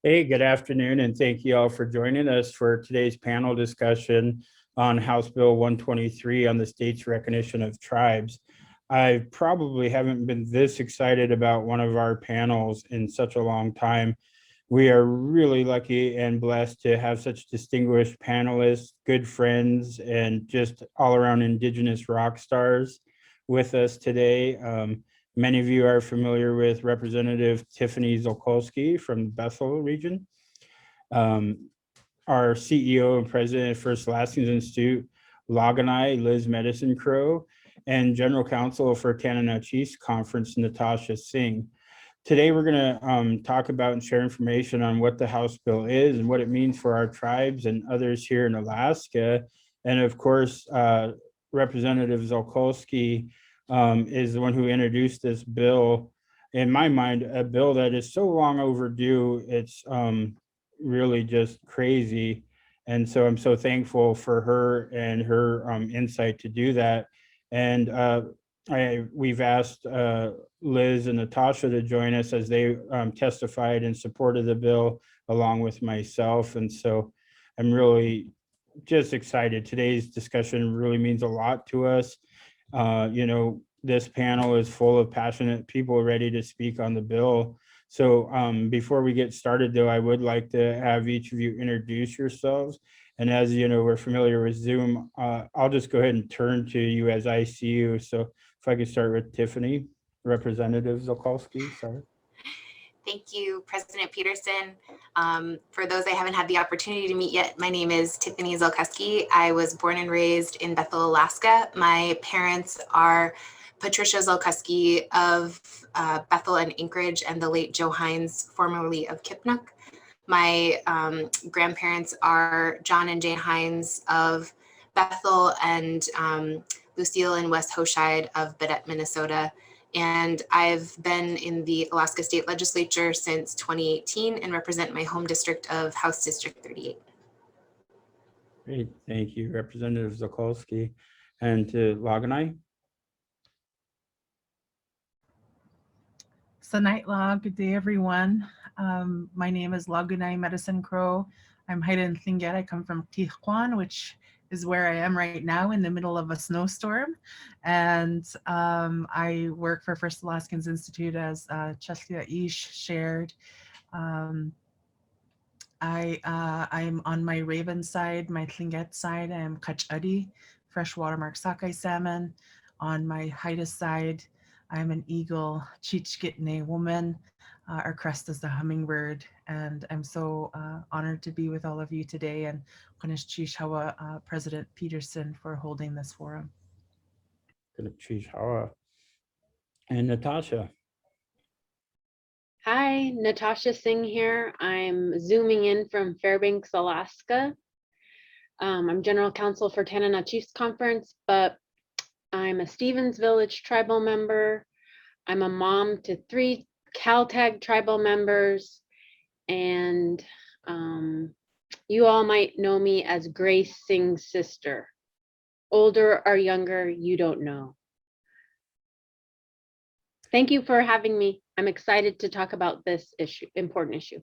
Hey, good afternoon, and thank you all for joining us for today's panel discussion on House Bill 123 on the state's recognition of tribes. I probably haven't been this excited about one of our panels in such a long time. We are really lucky and blessed to have such distinguished panelists, good friends, and just all around Indigenous rock stars with us today. Many of you are familiar with Representative Tiffany Zulkosky from the Bethel region. Our CEO and president of First Alaskans Institute, Laganai Liz Medicine Crow, and General Counsel for Tanana Chiefs Conference, Natasha Singh. Today, we're going to talk about and share information on what the House bill is and what it means for our tribes and others here in Alaska. And of course, Representative Zulkosky is the one who introduced this bill. In my mind, a bill that is so long overdue, it's really just crazy. And so I'm so thankful for her and her insight to do that. And we've asked Liz and Natasha to join us as they testified in support of the bill along with myself. And so I'm really just excited. Today's discussion really means a lot to us. This panel is full of passionate people ready to speak on the bill. So before we get started, though, I would like to have each of you introduce yourselves. And as you know, we're familiar with Zoom. I'll just go ahead and turn to you as I see you. So if I could start with Tiffany, Representative Zulkosky, sorry. Thank you, President Peterson. For those I haven't had the opportunity to meet yet, my name is Tiffany Zulkosky. I was born and raised in Bethel, Alaska. My parents are Patricia Zulkosky of Bethel and Anchorage, and the late Joe Hines, formerly of Kipnuk. My grandparents are John and Jane Hines of Bethel and Lucille and Wes Hoshide of Baudette, Minnesota. And I've been in the Alaska State Legislature since 2018 and represent my home district of House District 38. Great, thank you, Representative Zulkosky. And to Laganai. Sanightla, good day, everyone. My name is Lagunai Medicine Crow. I'm Haida and Tlingit. I come from Tijuana, which is where I am right now in the middle of a snowstorm. And I work for First Alaskans Institute as Gunalchéesh shared. I'm on my Raven side, my Tlingit side, I am Kachadi, freshwater mark sockeye salmon. On my Haida side, I'm an eagle, Chichkitne woman. Our crest is the hummingbird, and I'm so honored to be with all of you today, and Gunalchéesh Háw'aa, President Peterson, for holding this forum. Gunalchéesh Háw'aa. And Natasha. Hi, Natasha Singh here. I'm zooming in from Fairbanks, Alaska. I'm General Counsel for Tanana Chiefs Conference, but I'm a Stevens Village tribal member. I'm a mom to 3 Caltag tribal members, and you all might know me as Grace Singh's sister. Older or younger, you don't know. Thank you for having me. I'm excited to talk about this important issue.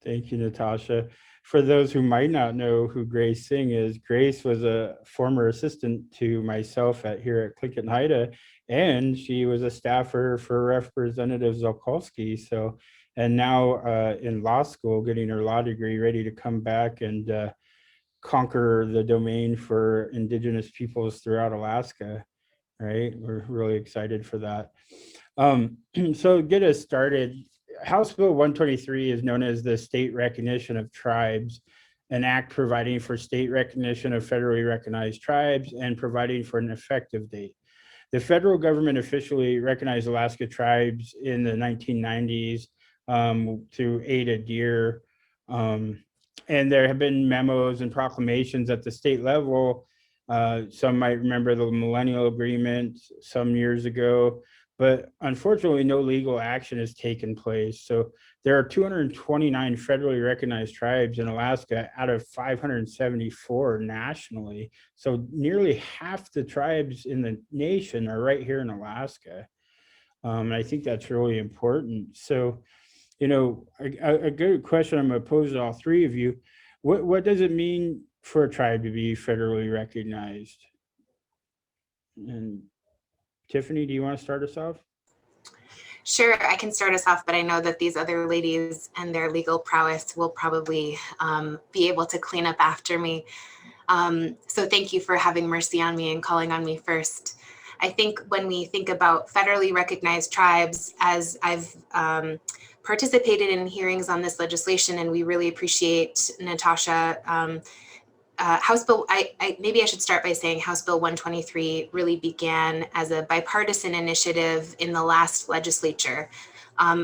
Thank you, Natasha. For those who might not know who Grace Singh is, Grace was a former assistant to myself here at Tlingit and Haida, and she was a staffer for Representative Zulkosky. So, and now in law school, getting her law degree, ready to come back and conquer the domain for Indigenous peoples throughout Alaska. Right, we're really excited for that. So get us started. House Bill 123 is known as the State Recognition of Tribes, an act providing for state recognition of federally recognized tribes and providing for an effective date. The federal government officially recognized Alaska tribes in the 1990s through Ada Deer. And there have been memos and proclamations at the state level. Some might remember the Millennial Agreement some years ago, but unfortunately no legal action has taken place. So there are 229 federally recognized tribes in Alaska out of 574 nationally. So nearly half the tribes in the nation are right here in Alaska. And I think that's really important. So you know, a good question I'm going to pose to all three of you. What does it mean for a tribe to be federally recognized? And Tiffany, do you want to start us off? Sure, I can start us off, but I know that these other ladies and their legal prowess will probably be able to clean up after me. So thank you for having mercy on me and calling on me first. I think when we think about federally recognized tribes, as I've participated in hearings on this legislation, and we really appreciate Natasha. House Bill, maybe I should start by saying House Bill 123 really began as a bipartisan initiative in the last legislature.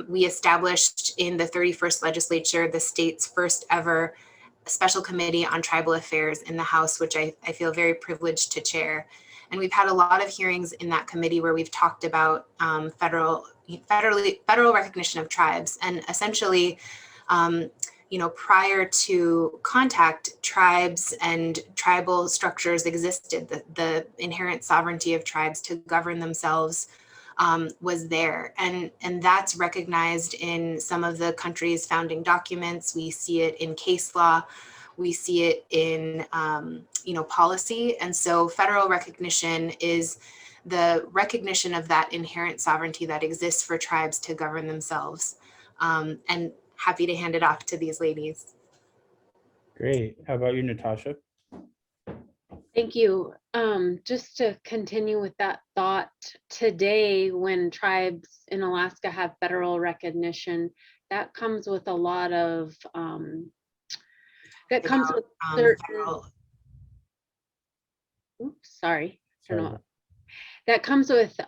We established in the 31st legislature the state's first ever special committee on tribal affairs in the House, which I feel very privileged to chair. And we've had a lot of hearings in that committee where we've talked about federal recognition of tribes. And essentially, prior to contact, tribes and tribal structures existed. The inherent sovereignty of tribes to govern themselves was there. And that's recognized in some of the country's founding documents. We see it in case law. We see it in, policy. And so federal recognition is the recognition of that inherent sovereignty that exists for tribes to govern themselves. And happy to hand it off to these ladies. Great. How about you, Natasha? Thank you. Just to continue with that thought, today when tribes in Alaska have federal recognition, that comes with a lot of certain, oops, sorry. That comes with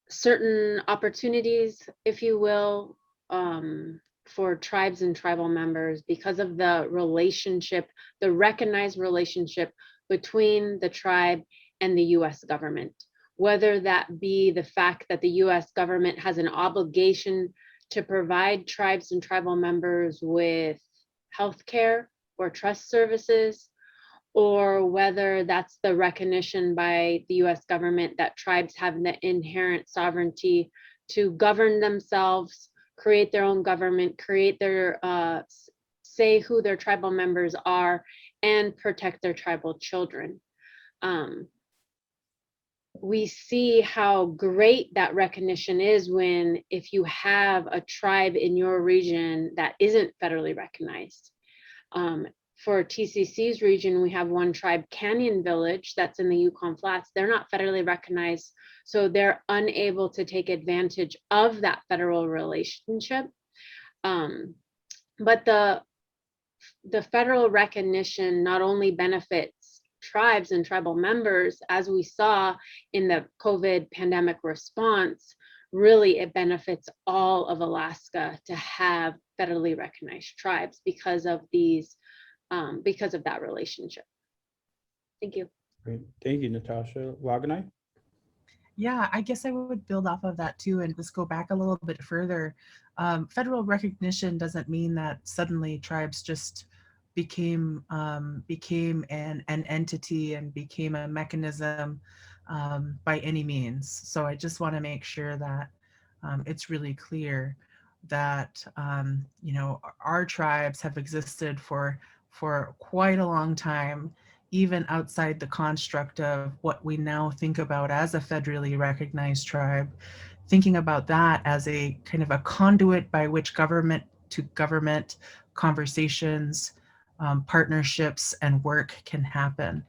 certain opportunities, if you will, for tribes and tribal members because of the relationship, the recognized relationship between the tribe and the US government, whether that be the fact that the US government has an obligation to provide tribes and tribal members with healthcare or trust services, or whether that's the recognition by the US government that tribes have the inherent sovereignty to govern themselves, create their own government, create their, say who their tribal members are, and protect their tribal children. We see how great that recognition is when, if you have a tribe in your region that isn't federally recognized. For TCC's region, we have one tribe, Canyon Village, that's in the Yukon Flats. They're not federally recognized, so they're unable to take advantage of that federal relationship. But the federal recognition not only benefits tribes and tribal members, as we saw in the COVID pandemic response, really it benefits all of Alaska to have federally recognized tribes because of these, because of that relationship. Thank you. Great. Thank you, Natasha. Laganai? Yeah, I guess I would build off of that too and just go back a little bit further. Federal recognition doesn't mean that suddenly tribes just became an entity and became a mechanism by any means. So I just want to make sure that it's really clear that our tribes have existed for quite a long time, even outside the construct of what we now think about as a federally recognized tribe, thinking about that as a kind of a conduit by which government to government conversations, partnerships, and work can happen.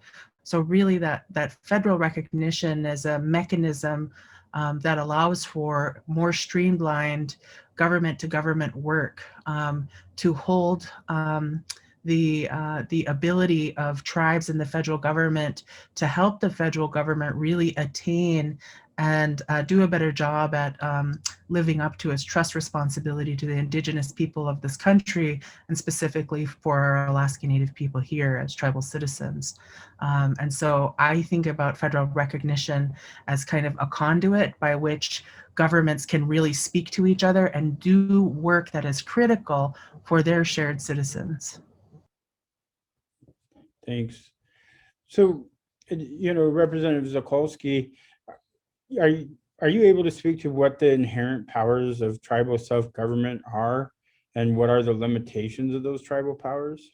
So really that federal recognition is a mechanism that allows for more streamlined government to government work to hold the ability of tribes and the federal government to help the federal government really attain and do a better job at living up to its trust responsibility to the Indigenous people of this country, and specifically for our Alaska Native people here as tribal citizens. And so I think about federal recognition as kind of a conduit by which governments can really speak to each other and do work that is critical for their shared citizens. Thanks. So, Representative Zulkosky, Are you able to speak to what the inherent powers of tribal self-government are, and what are the limitations of those tribal powers?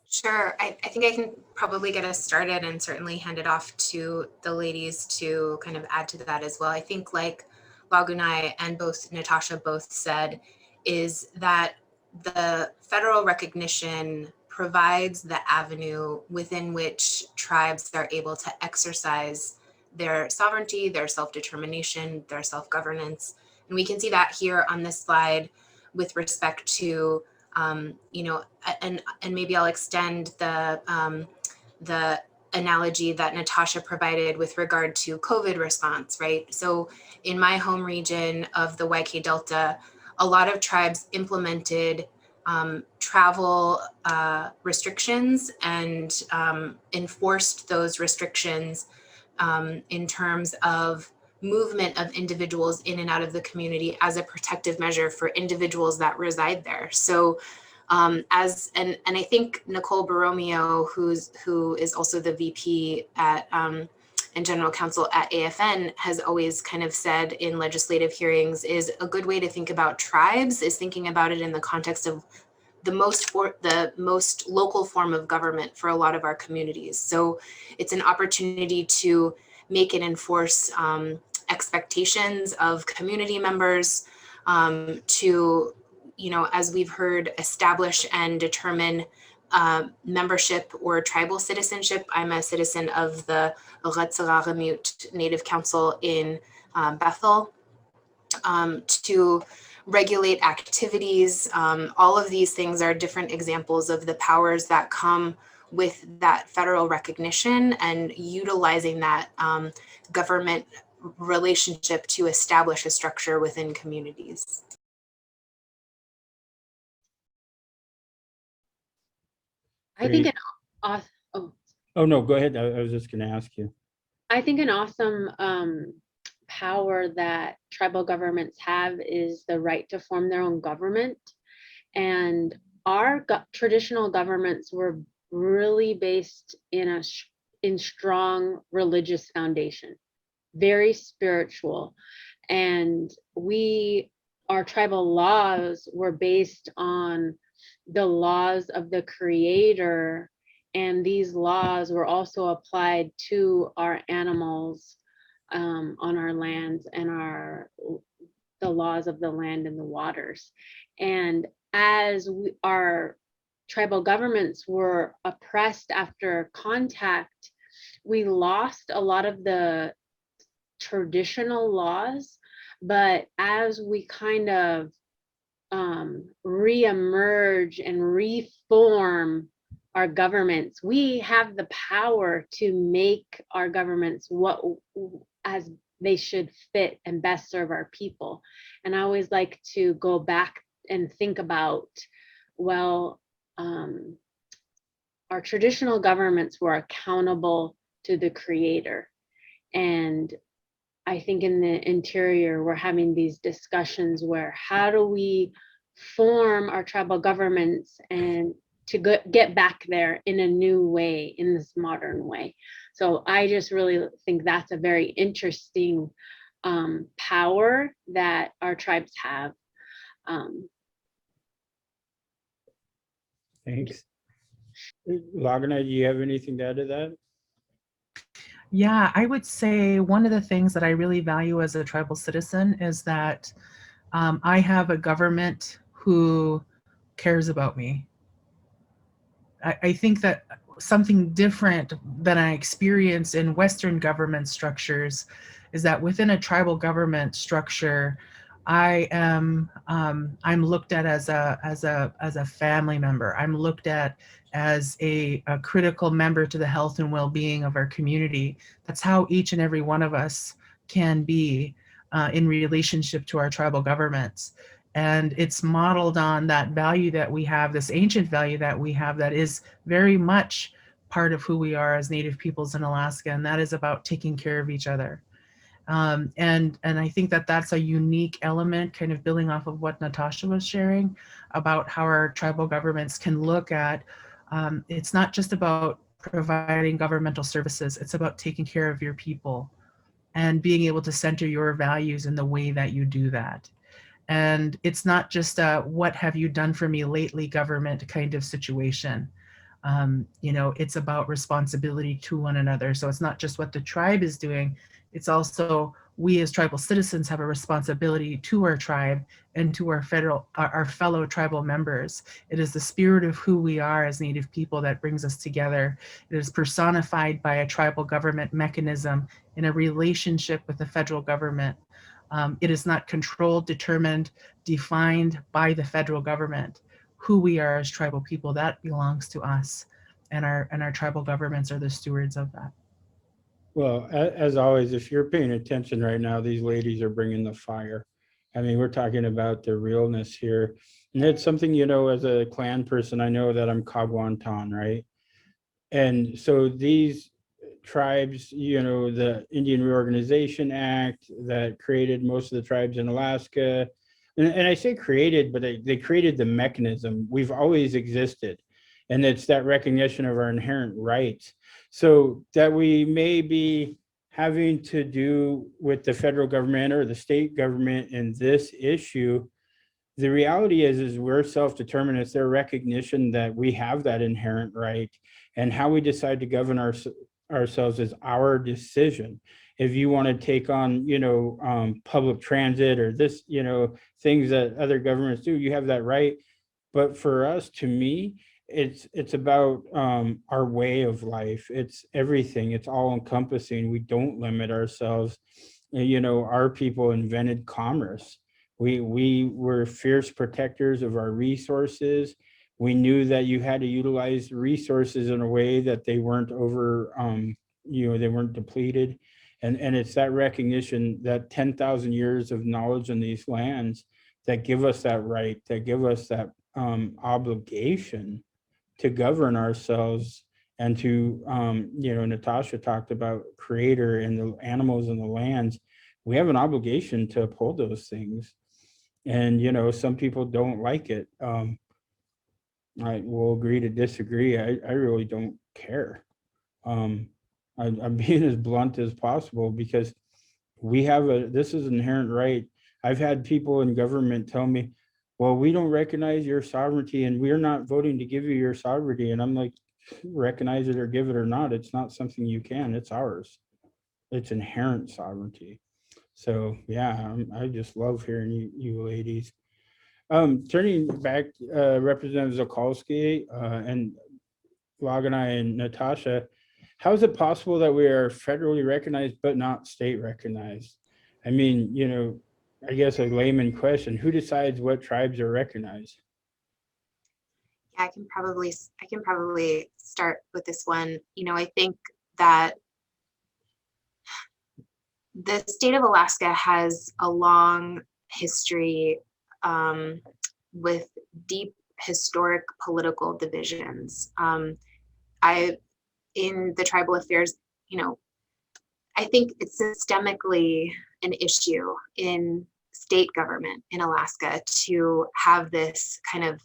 Sure. I think I can probably get us started and certainly hand it off to the ladies to kind of add to that as well. I think like Lagunai and both Natasha both said is that the federal recognition provides the avenue within which tribes are able to exercise their sovereignty, their self-determination, their self-governance. And we can see that here on this slide with respect to you know, and maybe I'll extend the analogy that Natasha provided with regard to COVID response, right? So in my home region of the YK Delta, a lot of tribes implemented travel restrictions and enforced those restrictions in terms of movement of individuals in and out of the community as a protective measure for individuals that reside there. So and I think Nicole Borromeo, who is also the VP at and general counsel at AFN, has always kind of said in legislative hearings is a good way to think about tribes is thinking about it in the context of the most local form of government for a lot of our communities. So it's an opportunity to make and enforce expectations of community members, to, you know, as we've heard, establish and determine membership or tribal citizenship. I'm a citizen of the Gunalchéesh Native Council in Bethel, to regulate activities. All of these things are different examples of the powers that come with that federal recognition and utilizing that government relationship to establish a structure within communities. I think Great. an awesome, oh, Oh, no, go ahead. I was just going to ask you. I think an awesome power that tribal governments have is the right to form their own government. And our traditional governments were really based in strong religious foundation, very spiritual. And our tribal laws were based on the laws of the creator, and these laws were also applied to our animals on our lands and the laws of the land and the waters. And as our tribal governments were oppressed after contact, we lost a lot of the traditional laws. But as we kind of reemerge and reform our governments, we have the power to make our governments as they should fit and best serve our people. And I always like to go back and think about, well, our traditional governments were accountable to the creator. And I think in the interior, we're having these discussions where how do we form our tribal governments and to get back there in a new way, in this modern way. So I just really think that's a very interesting power that our tribes have. Thanks. Lagana, do you have anything to add to that? Yeah, I would say one of the things that I really value as a tribal citizen is that I have a government who cares about me. I think that something different than I experience in Western government structures is that within a tribal government structure, I'm looked at as a family member. I'm looked at as a critical member to the health and well-being of our community. That's how each and every one of us can be in relationship to our tribal governments. And it's modeled on that value that we have, this ancient value that we have that is very much part of who we are as Native peoples in Alaska, and that is about taking care of each other. And I think that that's a unique element, kind of building off of what Natasha was sharing about how our tribal governments can look at, it's not just about providing governmental services, it's about taking care of your people. and being able to center your values in the way that you do that. And it's not just a what have you done for me lately government kind of situation. It's about responsibility to one another. So it's not just what the tribe is doing, it's also we as tribal citizens have a responsibility to our tribe and to our fellow tribal members. It is the spirit of who we are as Native people that brings us together. It is personified by a tribal government mechanism in a relationship with the federal government. It is not controlled, determined, defined by the federal government. Who we are as tribal people, that belongs to us, and our tribal governments are the stewards of that. Well, as always, if you're paying attention right now, these ladies are bringing the fire. I mean, we're talking about the realness here. And it's something, as a clan person, I know that I'm Kagwantan, right? And so these tribes, the Indian Reorganization Act that created most of the tribes in Alaska, and I say created, but they created the mechanism. We've always existed. And it's that recognition of our inherent rights. So that we may be having to do with the federal government or the state government in this issue, the reality is we're self-determined. It's their recognition that we have that inherent right, and how we decide to govern ourselves is our decision. If you want to take on, public transit or this, things that other governments do, you have that right. But for us, to me, it's about our way of life. It's everything. It's all encompassing. We don't limit ourselves. Our people invented commerce. We were fierce protectors of our resources. We knew that you had to utilize resources in a way that they weren't they weren't depleted. And it's that recognition, that 10,000 years of knowledge in these lands that give us that right, that give us that obligation to govern ourselves and to, Natasha talked about creator and the animals and the lands. We have an obligation to uphold those things. And, some people don't like it. I will agree to disagree. I really don't care. I'm being as blunt as possible because this is an inherent right. I've had people in government tell me, well, we don't recognize your sovereignty and we're not voting to give you your sovereignty. And I'm like, recognize it or give it or not. It's not something you can, it's ours. It's inherent sovereignty. So yeah, I just love hearing you ladies. Turning back, Representative Zulkosky and Laganai and Natasha, how is it possible that we are federally recognized but not state recognized? I mean, I guess a layman question, who decides what tribes are recognized? Yeah, I can probably start with this one. I think that the state of Alaska has a long history with deep historic political divisions. In the tribal affairs, I think it's systemically an issue in state government in Alaska to have this kind of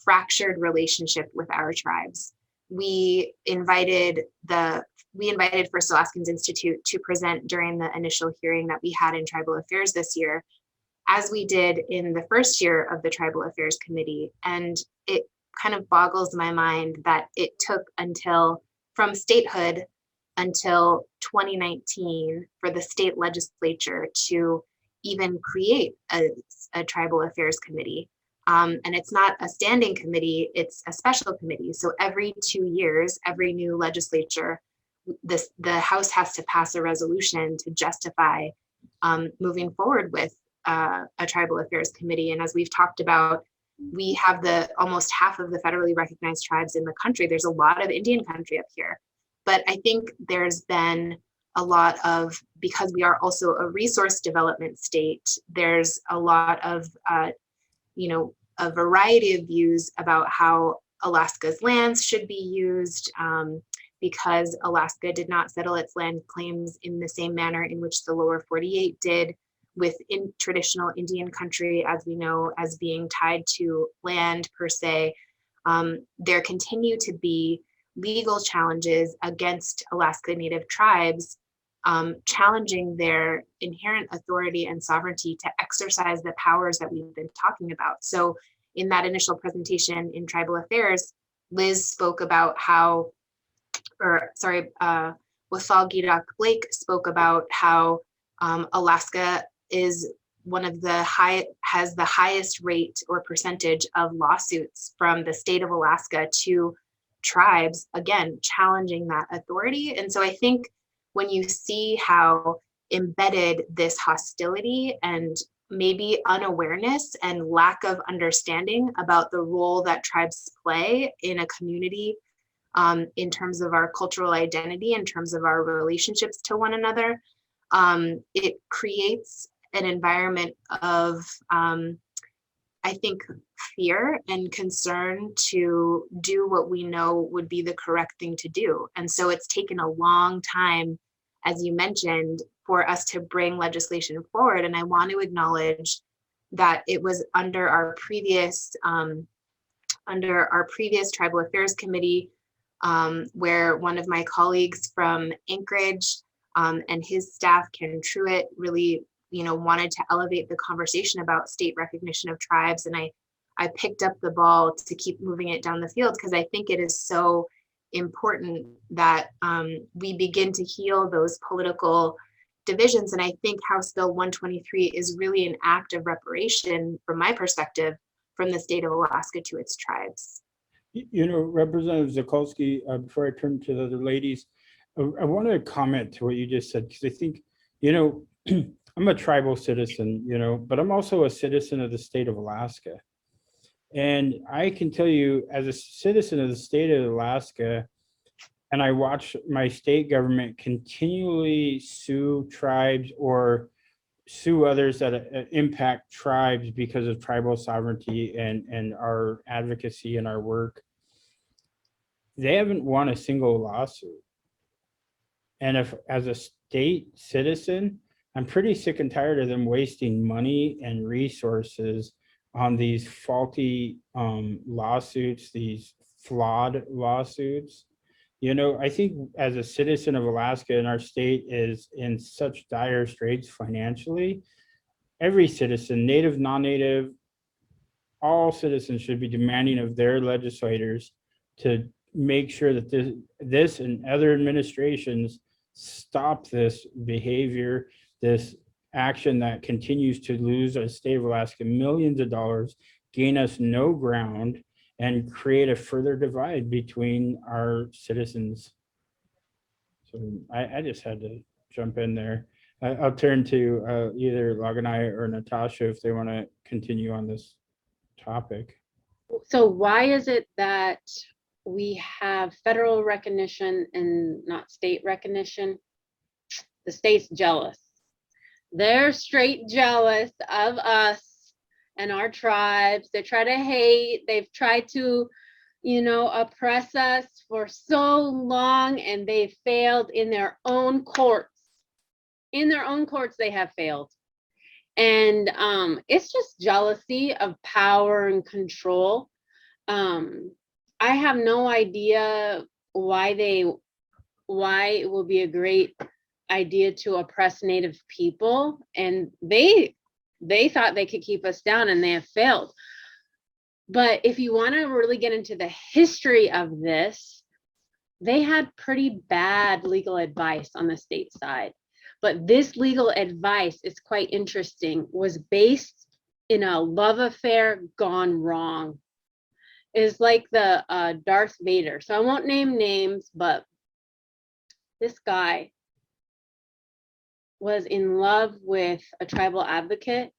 fractured relationship with our tribes. We invited First Alaskans Institute to present during the initial hearing that we had in Tribal Affairs this year, as we did in the first year of the Tribal Affairs Committee. And it kind of boggles my mind that it took from statehood until 2019 for the state legislature to even create a Tribal Affairs Committee. And it's not a standing committee, it's a special committee. So every 2 years, every new legislature, the House has to pass a resolution to justify moving forward with a Tribal Affairs Committee. And as we've talked about, we have almost half of the federally recognized tribes in the country. There's a lot of Indian country up here. But I think there's been a lot of, because we are also a resource development state, there's a lot of, a variety of views about how Alaska's lands should be used, because Alaska did not settle its land claims in the same manner in which the lower 48 did, with traditional Indian country, as we know, as being tied to land per se. There continue to be legal challenges against Alaska Native tribes challenging their inherent authority and sovereignty to exercise the powers that we've been talking about. So in that initial presentation in Tribal Affairs, Liz spoke about how, Wafal Gidak Blake spoke about how Alaska is has the highest rate or percentage of lawsuits from the state of Alaska to tribes, again, challenging that authority. And so I think when you see how embedded this hostility and maybe unawareness and lack of understanding about the role that tribes play in a community, in terms of our cultural identity, in terms of our relationships to one another, it creates an environment of, I think, fear and concern to do what we know would be the correct thing to do. And so it's taken a long time, as you mentioned, for us to bring legislation forward. And I want to acknowledge that it was under our previous Tribal Affairs Committee, where one of my colleagues from Anchorage and his staff, Ken Truitt, really wanted to elevate the conversation about state recognition of tribes. And I picked up the ball to keep moving it down the field, because I think it is so important that we begin to heal those political divisions. And I think House Bill 123 is really an act of reparation, from my perspective, from the state of Alaska to its tribes. Representative Zulkosky, before I turn to the other ladies, I want to comment to what you just said, because I think, I'm a tribal citizen, but I'm also a citizen of the state of Alaska. And I can tell you, as a citizen of the state of Alaska, and I watch my state government continually sue tribes or sue others that impact tribes because of tribal sovereignty and our advocacy and our work, they haven't won a single lawsuit. And if, as a state citizen, I'm pretty sick and tired of them wasting money and resources on these faulty lawsuits, these flawed lawsuits. I think as a citizen of Alaska, and our state is in such dire straits financially, every citizen, native, non-native, all citizens should be demanding of their legislators to make sure that this and other administrations stop this behavior, this action that continues to lose the state of Alaska millions of dollars, gain us no ground, and create a further divide between our citizens. So I just had to jump in there. I'll turn to either Laganai or Natasha if they want to continue on this topic. So why is it that we have federal recognition and not state recognition? The state's jealous. They're straight jealous of us and our tribes. They try to hate. They've tried to, oppress us for so long, and they failed in their own courts. In their own courts, they have failed. And it's just jealousy of power and control. I have no idea why it will be a great idea to oppress Native people, and they thought they could keep us down, and they have failed. But if you want to really get into the history of this, they had pretty bad legal advice on the state side. But this legal advice is quite interesting, was based in a love affair gone wrong. It's like the Darth Vader. So I won't name names, but this guy was in love with a tribal advocate,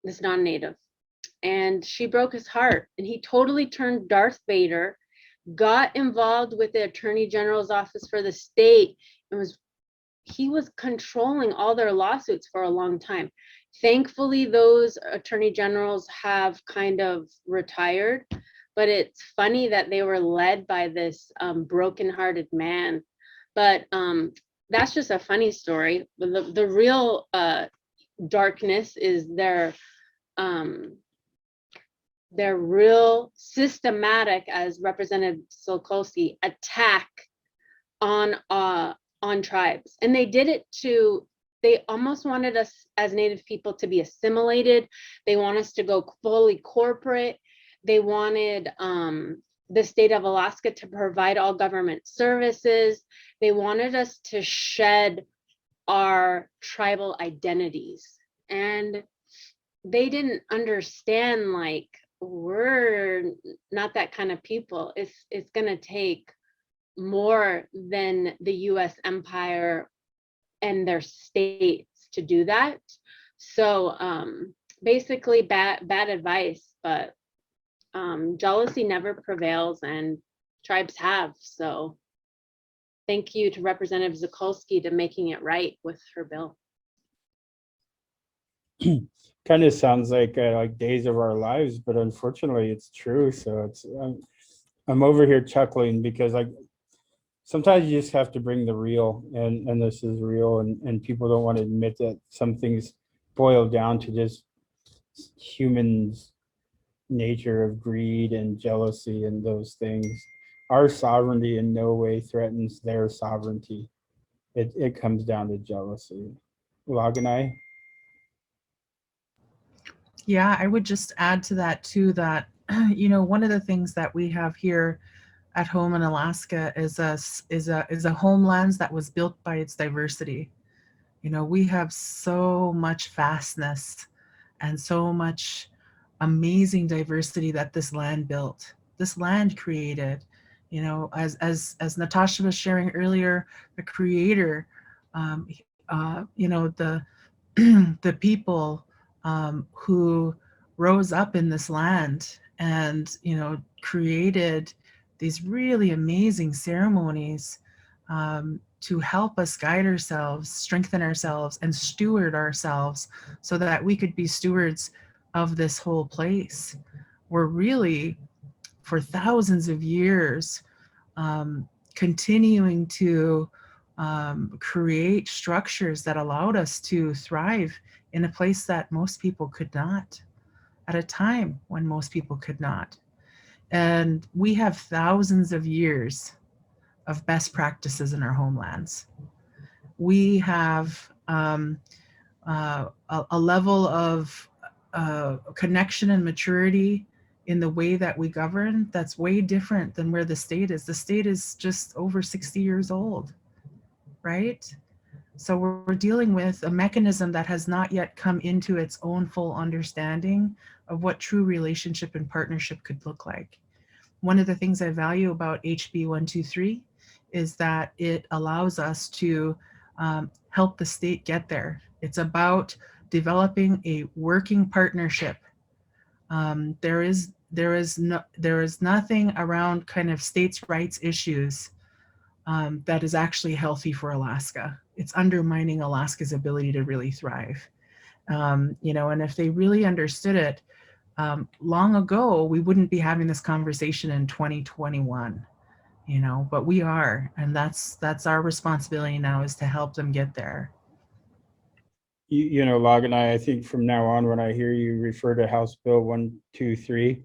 this non-native, and she broke his heart, and he totally turned Darth Vader, got involved with the Attorney General's office for the state, and he was controlling all their lawsuits for a long time. Thankfully, those attorney generals have kind of retired, but it's funny that they were led by this broken-hearted man. But that's just a funny story. But the real darkness is their real systematic, as Representative Zulkosky, attack on on tribes. And they did it they almost wanted us as Native people to be assimilated. They want us to go fully corporate. They wanted the state of Alaska to provide all government services. They wanted us to shed our tribal identities. And they didn't understand, like, we're not that kind of people. It's gonna take more than the US empire and their states to do that. So basically bad advice, but jealousy never prevails, and tribes have. So thank you to Representative Zulkosky to making it right with her bill. Kind of sounds like days of our lives, but unfortunately it's true. So it's I'm over here chuckling because sometimes you just have to bring the real, and this is real, and people don't want to admit that some things boil down to just humans' nature of greed and jealousy and those things. Our sovereignty in no way threatens their sovereignty. It comes down to jealousy. Laganai? Yeah, I would just add to that too, that, you know, one of the things that we have here at home in Alaska is a homelands that was built by its diversity. You know, we have so much vastness and so much amazing diversity that this land built, this land created. You know, as Natasha was sharing earlier, the creator, you know, the the people who rose up in this land and, you know, created these really amazing ceremonies to help us guide ourselves, strengthen ourselves, and steward ourselves so that we could be stewards of this whole place. We're really, for thousands of years, continuing to create structures that allowed us to thrive in a place that most people could not, at a time when most people could not. And we have thousands of years of best practices in our homelands. We have a level of connection and maturity in the way that we govern that's way different than where the state is. The state is just over 60 years old, right? So we're dealing with a mechanism that has not yet come into its own full understanding of what true relationship and partnership could look like. One of the things I value about HB 123 is that it allows us to help the state get there. It's about developing a working partnership. There is nothing around kind of states' rights issues that is actually healthy for Alaska. It's undermining Alaska's ability to really thrive. You know, and if they really understood it long ago, we wouldn't be having this conversation in 2021. You know, but we are, and that's our responsibility now, is to help them get there. You know, Laganai, I think from now on, when I hear you refer to House Bill 123,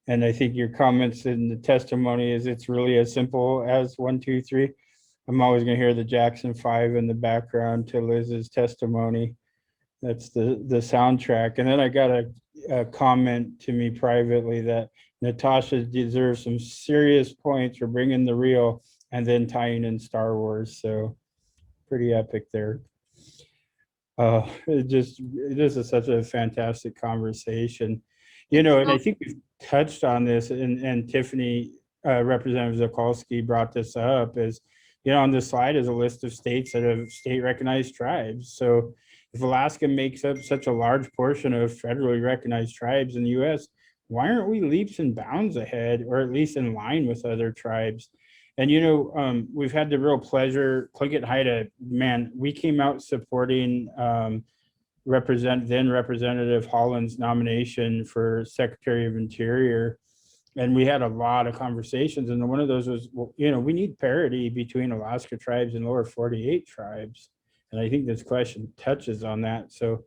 and I think your comments in the testimony is it's really as simple as 123. I'm always going to hear the Jackson 5 in the background to Liz's testimony. That's the soundtrack. And then I got a comment to me privately that Natasha deserves some serious points for bringing the real and then tying in Star Wars. So pretty epic there. This is such a fantastic conversation. You know, and I think we've touched on this, and Tiffany, Representative Zulkosky brought this up, is, you know, on this slide is a list of states that have state recognized tribes. So if Alaska makes up such a large portion of federally recognized tribes in the US, why aren't we leaps and bounds ahead, or at least in line with other tribes? And, you know, we've had the real pleasure, Tlingit Haida, man, we came out supporting then Representative Holland's nomination for Secretary of Interior. And we had a lot of conversations. And one of those was, well, you know, we need parity between Alaska tribes and lower 48 tribes. And I think this question touches on that. So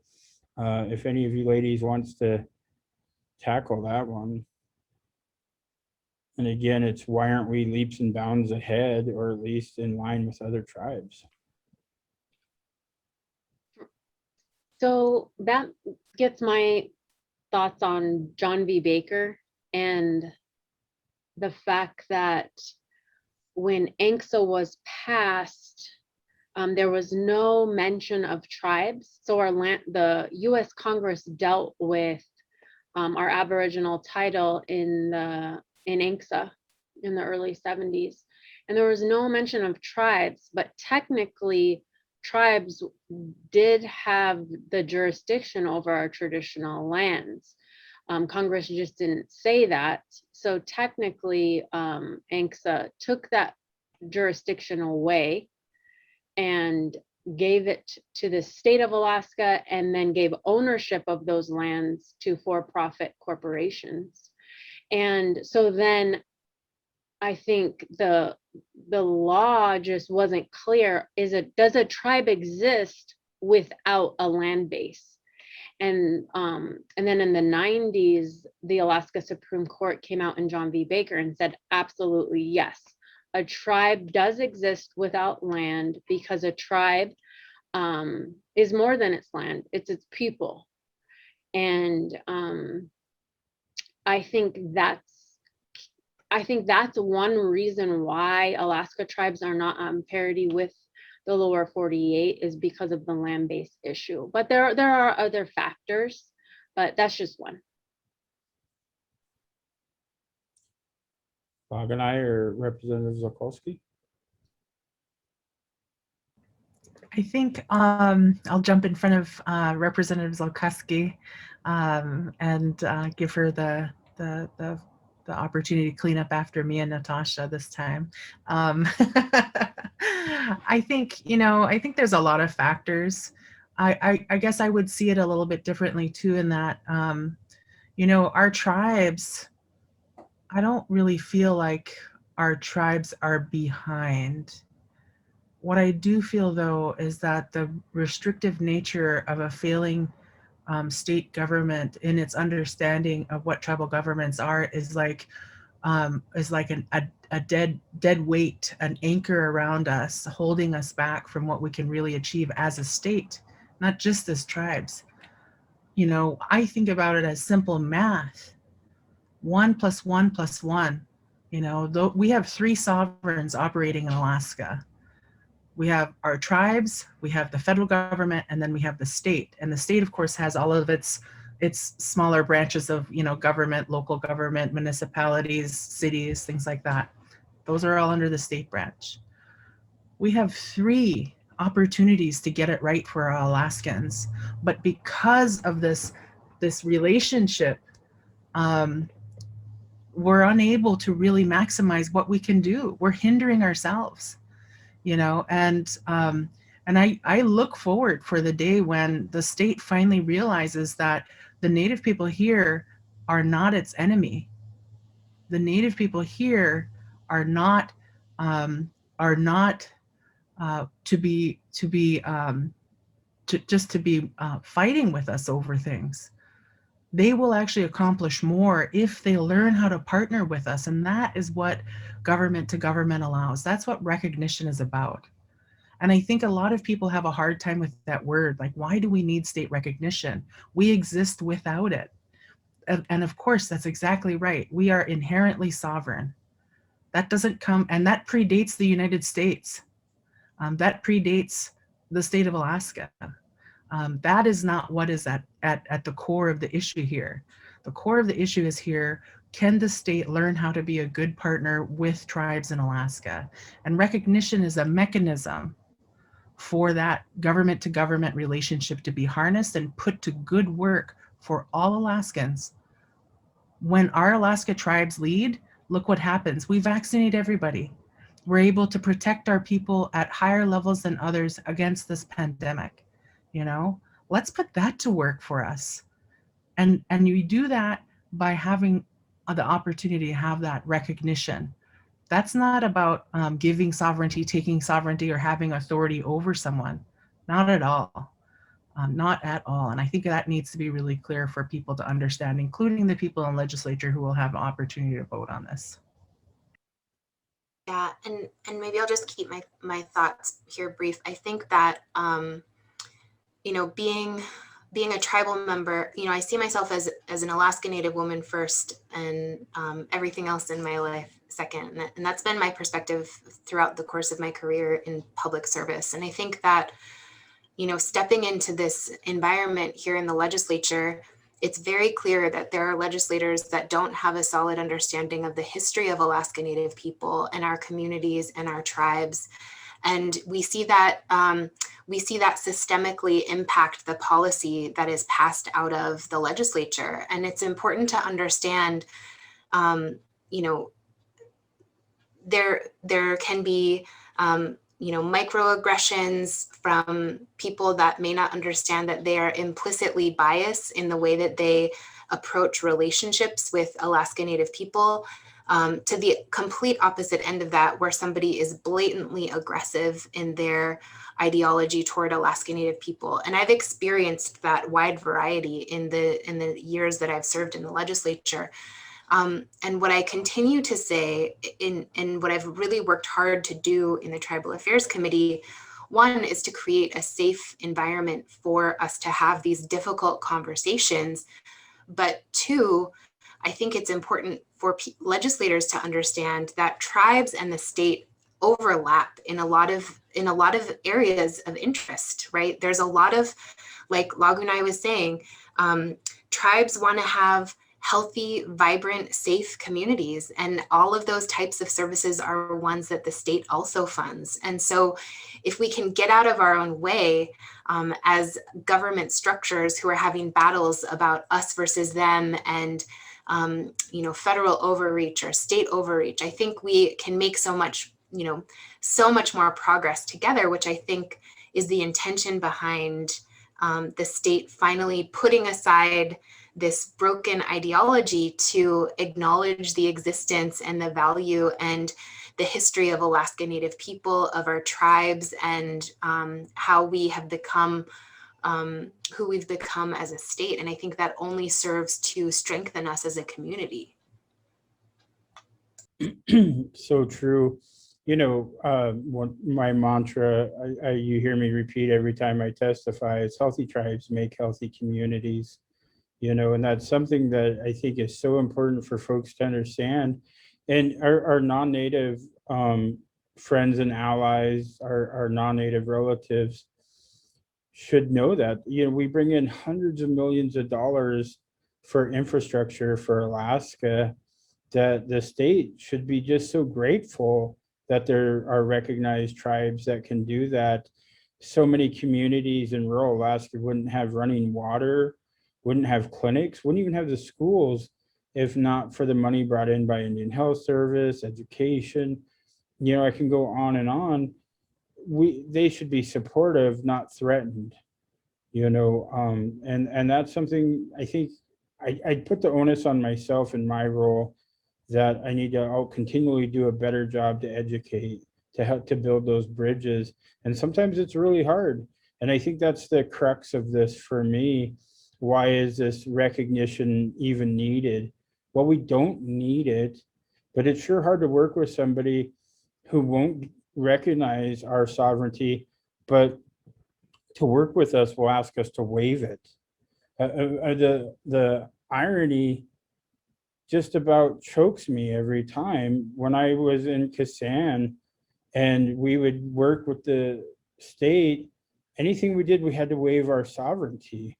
if any of you ladies wants to tackle that one. And again, it's why aren't we leaps and bounds ahead, or at least in line with other tribes? So that gets my thoughts on John V. Baker and the fact that when ANCSA was passed, there was no mention of tribes. So the U.S. Congress dealt with our Aboriginal title in ANCSA in the early 70s. And there was no mention of tribes, but technically tribes did have the jurisdiction over our traditional lands. Congress just didn't say that. So technically, ANCSA took that jurisdiction away and gave it to the state of Alaska, and then gave ownership of those lands to for-profit corporations. And so then I think the law just wasn't clear. Does a tribe exist without a land base? And then in the 90s, the Alaska Supreme Court came out in John V. Baker and said, absolutely, yes. A tribe does exist without land, because a tribe is more than its land, it's its people. And I think that's one reason why Alaska tribes are not on parity with the lower 48, is because of the land-based issue. But there are other factors, but that's just one. Laganai or Representative Zulkosky? I think I'll jump in front of Representative Zulkosky and give her the opportunity to clean up after me and Natasha this time. I think there's a lot of factors. I guess I would see it a little bit differently too, in that, our tribes, I don't really feel like our tribes are behind. What I do feel, though, is that the restrictive nature of a failing state government in its understanding of what tribal governments are is like a dead weight, an anchor around us, holding us back from what we can really achieve as a state, not just as tribes. I think about it as simple math. 1 + 1 + 1. We have 3 sovereigns operating in Alaska. We have our tribes, we have the federal government, and then we have the state. And the state, of course, has all of its smaller branches of, government, local government, municipalities, cities, things like that. Those are all under the state branch. We have 3 opportunities to get it right for our Alaskans. But because of this relationship, we're unable to really maximize what we can do. We're hindering ourselves. And I look forward for the day when the state finally realizes that the Native people here are not its enemy. The Native people here are not to be fighting with us over things. They will actually accomplish more if they learn how to partner with us. And that is what government to government allows. That's what recognition is about. And I think a lot of people have a hard time with that word. Like, why do we need state recognition? We exist without it. And of course, that's exactly right. We are inherently sovereign. That doesn't come, and that predates the United States. That predates the state of Alaska. That is not what is at the core of the issue here. The core of the issue is here, can the state learn how to be a good partner with tribes in Alaska? And recognition is a mechanism for that government to government relationship to be harnessed and put to good work for all Alaskans. When our Alaska tribes lead, look what happens. We vaccinate everybody. We're able to protect our people at higher levels than others against this pandemic. Let's put that to work for us. And you do that by having the opportunity to have that recognition. That's not about giving sovereignty, taking sovereignty, or having authority over someone. Not at all. Not at all. And I think that needs to be really clear for people to understand, including the people in legislature who will have an opportunity to vote on this. Yeah, and maybe I'll just keep my thoughts here brief. I think that being a tribal member, I see myself as an Alaska Native woman first, and everything else in my life second. And that's been my perspective throughout the course of my career in public service. And I think that, stepping into this environment here in the legislature, it's very clear that there are legislators that don't have a solid understanding of the history of Alaska Native people and our communities and our tribes. And we see that systemically impact the policy that is passed out of the legislature. And it's important to understand, you know, there can be, microaggressions from people that may not understand that they are implicitly biased in the way that they approach relationships with Alaska Native people, to the complete opposite end of that, where somebody is blatantly aggressive in their ideology toward Alaska Native people. And I've experienced that wide variety in the years that I've served in the legislature. And what I continue to say in what I've really worked hard to do in the Tribal Affairs Committee, one is to create a safe environment for us to have these difficult conversations. But two, I think it's important for legislators to understand that tribes and the state overlap in a lot of areas of interest, right? There's a lot of, like Lagunai was saying, tribes want to have healthy, vibrant, safe communities. And all of those types of services are ones that the state also funds. And so if we can get out of our own way as government structures who are having battles about us versus them, and federal overreach or state overreach, I think we can make so much more progress together, which I think is the intention behind the state finally putting aside this broken ideology to acknowledge the existence and the value and the history of Alaska Native people, of our tribes, and how we have become who we've become as a state. And I think that only serves to strengthen us as a community. So true. My mantra, you hear me repeat every time I testify, is healthy tribes make healthy communities. And that's something that I think is so important for folks to understand. And our non-Native friends and allies, our non-Native relatives should know that. We bring in hundreds of millions of dollars for infrastructure for Alaska, that the state should be just so grateful that there are recognized tribes that can do that. So many communities in rural Alaska wouldn't have running water, wouldn't have clinics, wouldn't even have the schools if not for the money brought in by Indian Health Service, education. I can go on and on. They should be supportive, not threatened. And that's something I think I put the onus on myself in my role, that I need to continually do a better job to educate, to help to build those bridges. And sometimes it's really hard. And I think that's the crux of this for me. Why is this recognition even needed? Well, we don't need it, but it's sure hard to work with somebody who won't recognize our sovereignty, but to work with us will ask us to waive it. The irony just about chokes me every time. When I was in Kasan and we would work with the state, anything we did, we had to waive our sovereignty,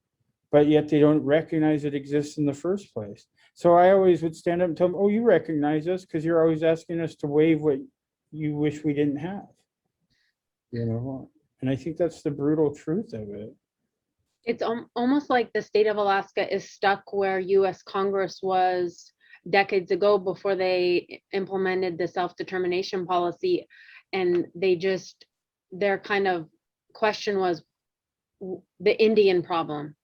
but yet they don't recognize it exists in the first place. So I always would stand up and tell them, oh, you recognize us because you're always asking us to waive what you wish we didn't have. And I think that's the brutal truth of it. It's almost like the state of Alaska is stuck where US Congress was decades ago before they implemented the self-determination policy. And their kind of question was the Indian problem.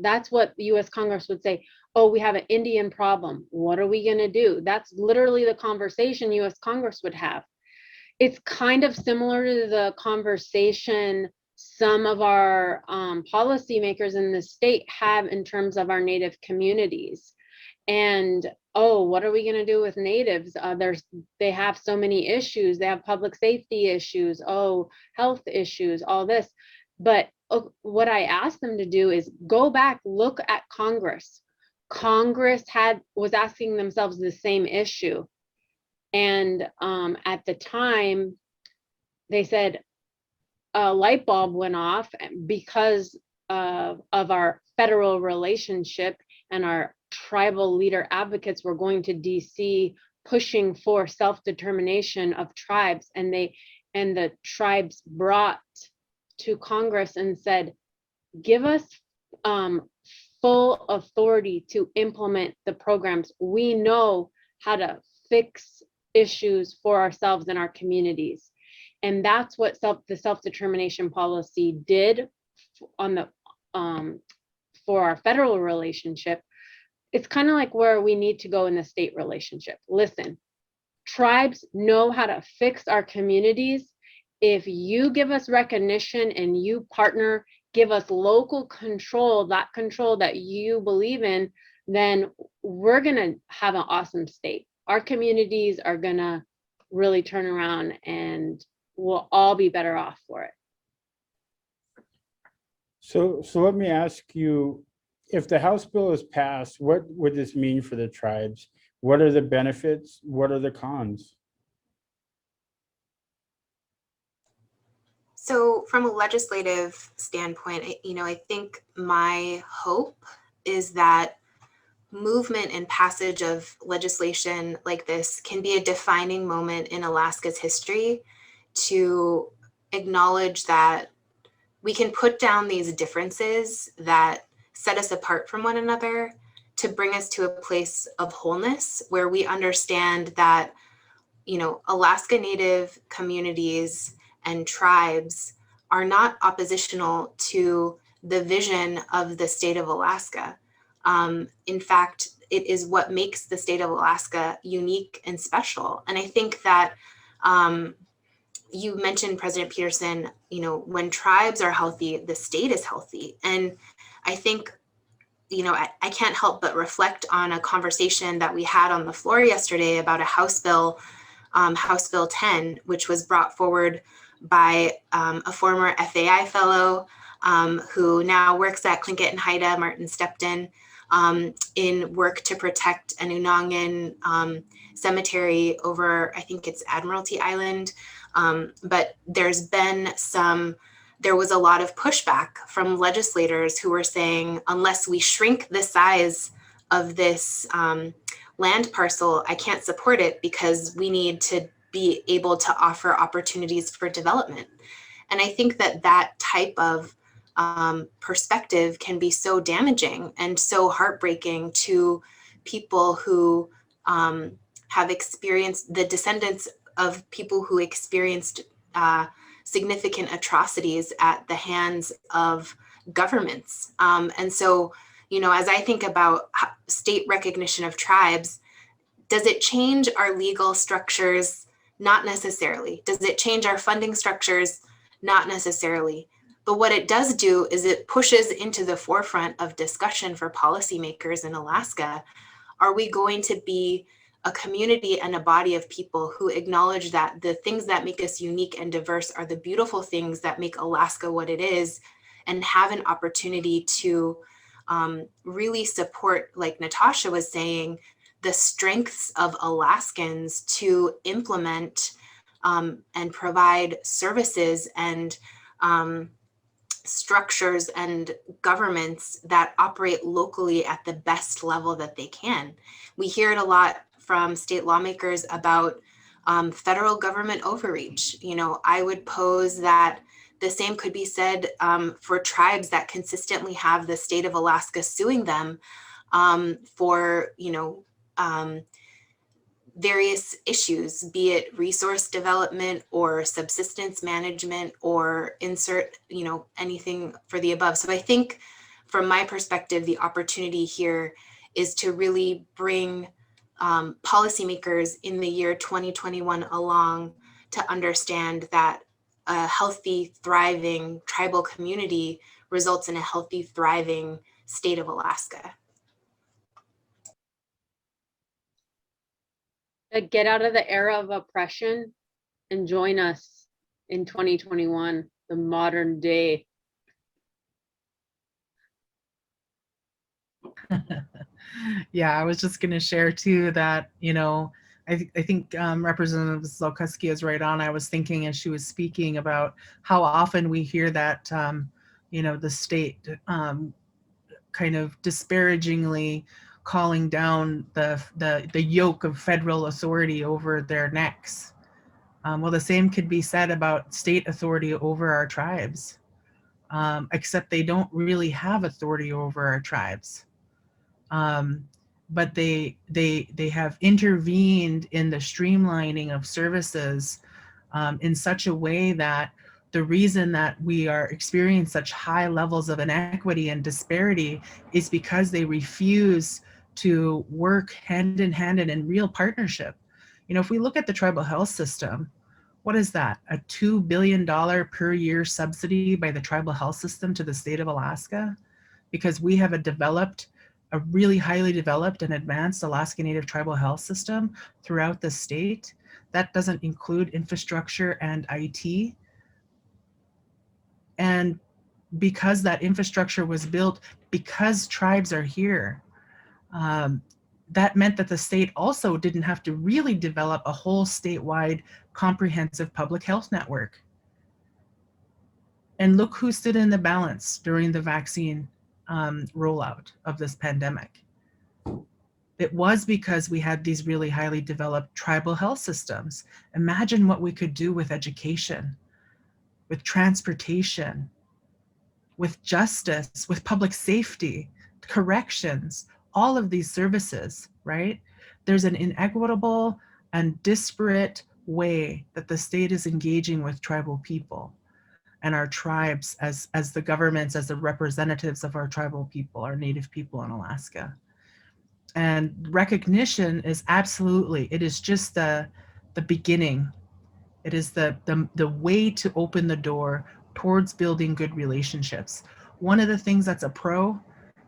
That's what the US Congress would say. Oh, we have an Indian problem. What are we going to do? That's literally the conversation US Congress would have. It's kind of similar to the conversation some of our policymakers in the state have in terms of our Native communities. And, oh, what are we going to do with natives? They have so many issues. They have public safety issues, oh, health issues, all this. But what I asked them to do is go back, look at Congress. Congress was asking themselves the same issue. And at the time, they said a light bulb went off because of our federal relationship, and our tribal leader advocates were going to DC pushing for self-determination of tribes. And the tribes brought to Congress and said, give us full authority to implement the programs. We know how to fix issues for ourselves and our communities. And that's what the self-determination policy did on the for our federal relationship. It's kind of like where we need to go in the state relationship. Listen, tribes know how to fix our communities. If you give us recognition and you partner, give us local control, that control that you believe in, then we're gonna have an awesome state. Our communities are gonna really turn around and we'll all be better off for it. So let me ask you, if the House bill is passed, what would this mean for the tribes? What are the benefits? What are the cons? So from a legislative standpoint, I think my hope is that movement and passage of legislation like this can be a defining moment in Alaska's history to acknowledge that we can put down these differences that set us apart from one another to bring us to a place of wholeness where we understand that, Alaska Native communities and tribes are not oppositional to the vision of the state of Alaska. In fact, it is what makes the state of Alaska unique and special. And I think that you mentioned, President Peterson, when tribes are healthy, the state is healthy. And I think, I can't help but reflect on a conversation that we had on the floor yesterday about a House Bill 10, which was brought forward by a former FAI fellow who now works at Tlingit and Haida, Martin Stepton, in work to protect an Unangan cemetery over, I think it's Admiralty Island. But there was a lot of pushback from legislators who were saying, unless we shrink the size of this land parcel, I can't support it because we need to be able to offer opportunities for development. And I think that type of perspective can be so damaging and so heartbreaking to people who have experienced, the descendants of people who experienced significant atrocities at the hands of governments. And so, as I think about state recognition of tribes, does it change our legal structures? Not necessarily. Does it change our funding structures? Not necessarily. But what it does do is it pushes into the forefront of discussion for policymakers in Alaska. Are we going to be a community and a body of people who acknowledge that the things that make us unique and diverse are the beautiful things that make Alaska what it is, and have an opportunity to really support, like Natasha was saying, the strengths of Alaskans to implement and provide services and structures and governments that operate locally at the best level that they can. We hear it a lot from state lawmakers about federal government overreach. I would pose that the same could be said for tribes that consistently have the state of Alaska suing them for, various issues, be it resource development or subsistence management or anything for the above. So I think from my perspective, the opportunity here is to really bring policymakers in the year 2021 along to understand that a healthy, thriving tribal community results in a healthy, thriving state of Alaska. Get out of the era of oppression and join us in 2021, the modern day. Yeah, I was just going to share too that, I think Representative Zulkosky is right on. I was thinking as she was speaking about how often we hear that, the state kind of disparagingly calling down the yoke of federal authority over their necks. Well, the same could be said about state authority over our tribes, except they don't really have authority over our tribes. But they have intervened in the streamlining of services in such a way that the reason that we are experiencing such high levels of inequity and disparity is because they refuse to work hand in hand and in real partnership. If we look at the tribal health system, what is that? A $2 billion per year subsidy by the tribal health system to the state of Alaska? Because we have a really highly developed and advanced Alaska Native tribal health system throughout the state. That doesn't include infrastructure and IT. And because that infrastructure was built because tribes are here, that meant that the state also didn't have to really develop a whole statewide comprehensive public health network. And look who stood in the balance during the vaccine rollout of this pandemic. It was because we had these really highly developed tribal health systems. Imagine what we could do with education, with transportation, with justice, with public safety, corrections, all of these services, right? There's an inequitable and disparate way that the state is engaging with tribal people and our tribes as the governments, as the representatives of our tribal people, our Native people in Alaska. And recognition is absolutely, it is just the beginning. It is the way to open the door towards building good relationships. One of the things that's a pro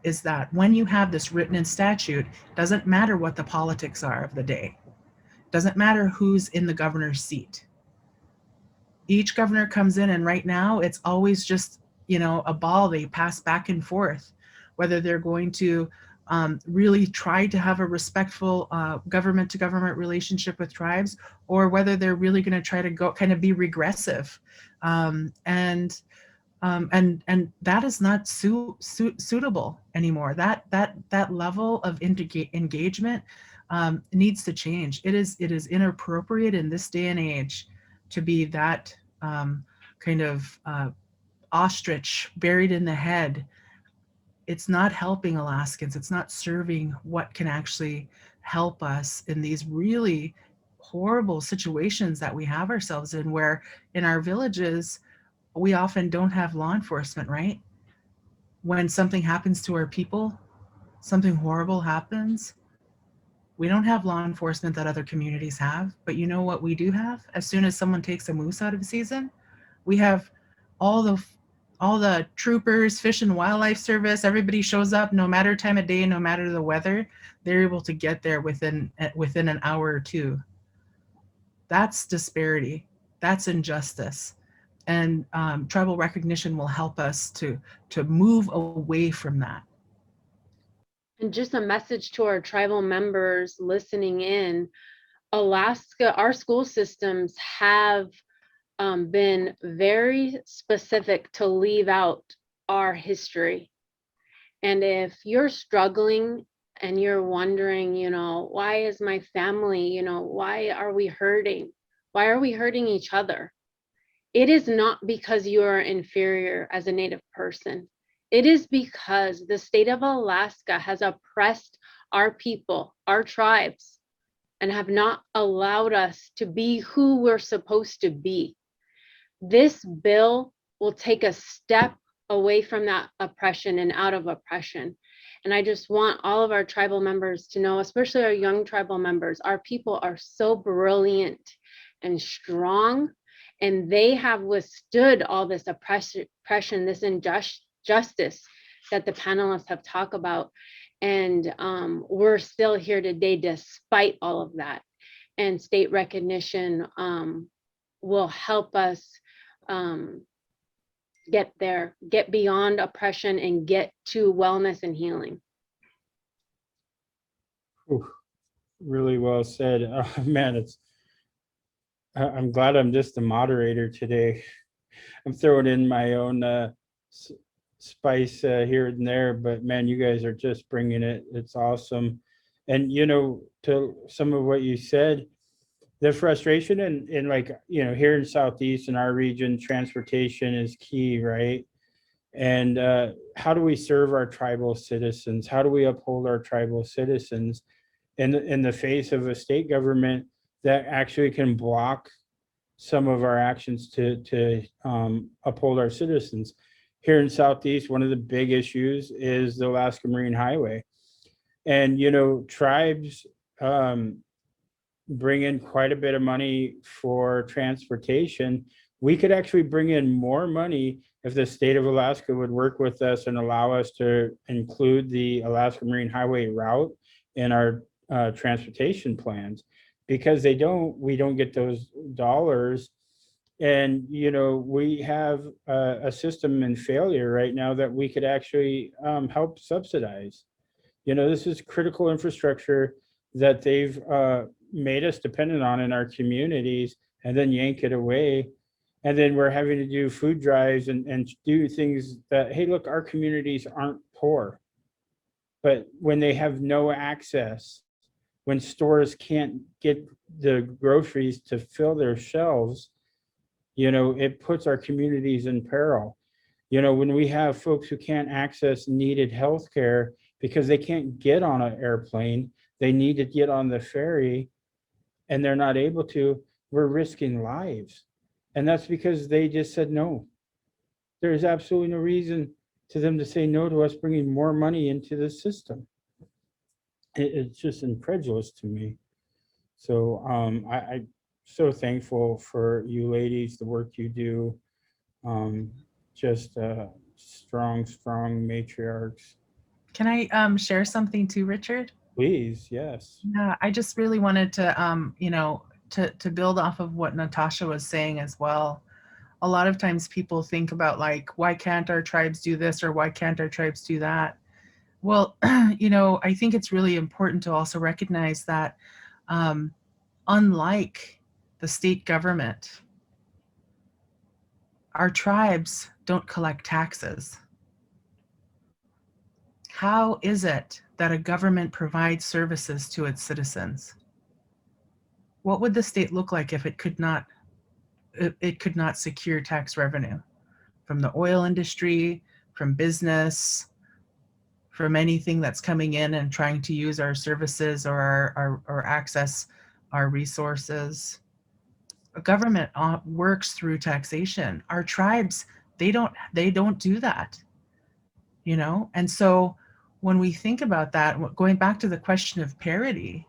is that when you have this written in statute, doesn't matter what the politics are of the day. Doesn't matter who's in the governor's seat. Each governor comes in, and right now it's always just, a ball they pass back and forth, whether they're going to really try to have a respectful government to government relationship with tribes, or whether they're really going to try to go kind of be regressive. And that is not suitable anymore. That level of engagement needs to change. It is inappropriate in this day and age to be that kind of ostrich buried in the head. It's not helping Alaskans. It's not serving what can actually help us in these really horrible situations that we have ourselves in, where in our villages, we often don't have law enforcement, right? When something happens to our people, something horrible happens, we don't have law enforcement that other communities have. But you know what we do have? As soon as someone takes a moose out of season, we have all the troopers, Fish and Wildlife Service, everybody shows up, no matter time of day, no matter the weather, they're able to get there within an hour or two. That's disparity. That's injustice. And tribal recognition will help us to move away from that. And just a message to our tribal members listening in, Alaska, our school systems have been very specific to leave out our history. And if you're struggling and you're wondering, why is my family, why are we hurting? Why are we hurting each other? It is not because you are inferior as a Native person. It is because the state of Alaska has oppressed our people, our tribes, and have not allowed us to be who we're supposed to be. This bill will take a step away from that oppression and out of oppression. And I just want all of our tribal members to know, especially our young tribal members, our people are so brilliant and strong, and they have withstood all this oppression, this injustice that the panelists have talked about. And we're still here today despite all of that. and state recognition will help us get there, get beyond oppression and get to wellness and healing. Ooh, really well said. Man, I'm glad I'm just the moderator today. I'm throwing in my own spice here and there, but man, you guys are just bringing it. It's awesome. And, to some of what you said, the frustration and like, here in Southeast in our region, transportation is key, right? And how do we serve our tribal citizens? How do we uphold our tribal citizens in the face of a state government that actually can block some of our actions to uphold our citizens? Here in Southeast, one of the big issues is the Alaska Marine Highway. And, tribes bring in quite a bit of money for transportation. We could actually bring in more money if the state of Alaska would work with us and allow us to include the Alaska Marine Highway route in our transportation plans, because we don't get those dollars. And, we have a system in failure right now that we could actually help subsidize. This is critical infrastructure that they've made us dependent on in our communities, and then yank it away. And then we're having to do food drives and do things that, hey, look, our communities aren't poor. But when they have no access, when stores can't get the groceries to fill their shelves, it puts our communities in peril. When we have folks who can't access needed health care because they can't get on an airplane, they need to get on the ferry, and they're not able to, we're risking lives. And that's because they just said no. There's absolutely no reason to them to say no to us bringing more money into the system. It's just incredulous to me. So I'm so thankful for you ladies, the work you do. Just strong matriarchs. Can I share something too, Richard? Please, yes. Yeah, I just really wanted to, to build off of what Natasha was saying as well. A lot of times people think about like, why can't our tribes do this or why can't our tribes do that? Well, I think it's really important to also recognize that unlike the state government, our tribes don't collect taxes. How is it that a government provides services to its citizens? What would the state look like if it could not secure tax revenue from the oil industry, from business, from anything that's coming in and trying to use our services or access our resources? A government works through taxation. Our tribes, they don't do that, And so when we think about that, going back to the question of parity,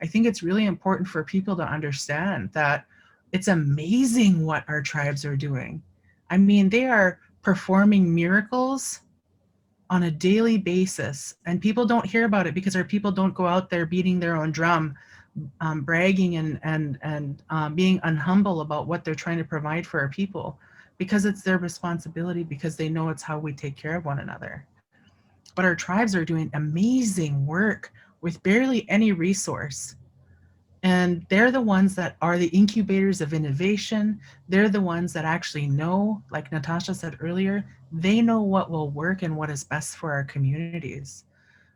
I think it's really important for people to understand that it's amazing what our tribes are doing. I mean, they are performing miracles on a daily basis, and people don't hear about it because our people don't go out there beating their own drum, bragging and being unhumble about what they're trying to provide for our people, because it's their responsibility, because they know it's how we take care of one another. But our tribes are doing amazing work with barely any resource. And they're the ones that are the incubators of innovation. They're the ones that actually know, like Natasha said earlier, they know what will work and what is best for our communities.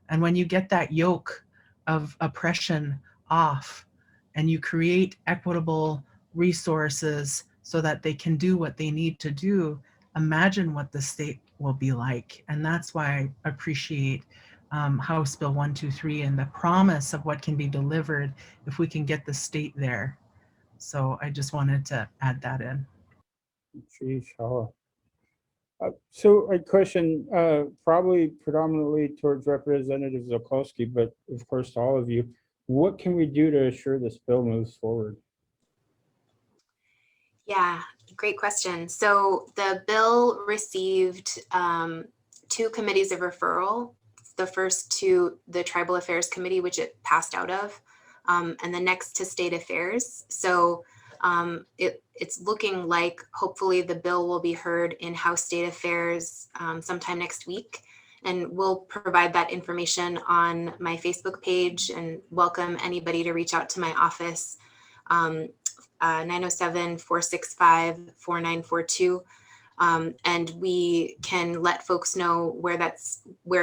And when you get that yoke of oppression off and you create equitable resources so that they can do what they need to do, imagine what the state will be like. And that's why I appreciate House Bill 123 and the promise of what can be delivered if we can get the state there. So I just wanted to add that in. Sheesh, Háw'aa. So a question, probably predominantly towards Representative Zulkosky, but of course to all of you, what can we do to assure this bill moves forward? Yeah, great question. So the bill received 2 committees of referral. The first to the Tribal Affairs Committee, which it passed out of. and the next to state affairs. So it's looking like hopefully the bill will be heard in House State Affairs sometime next week. And we'll provide that information on my Facebook page and welcome anybody to reach out to my office, 907-465-4942. And we can let folks know where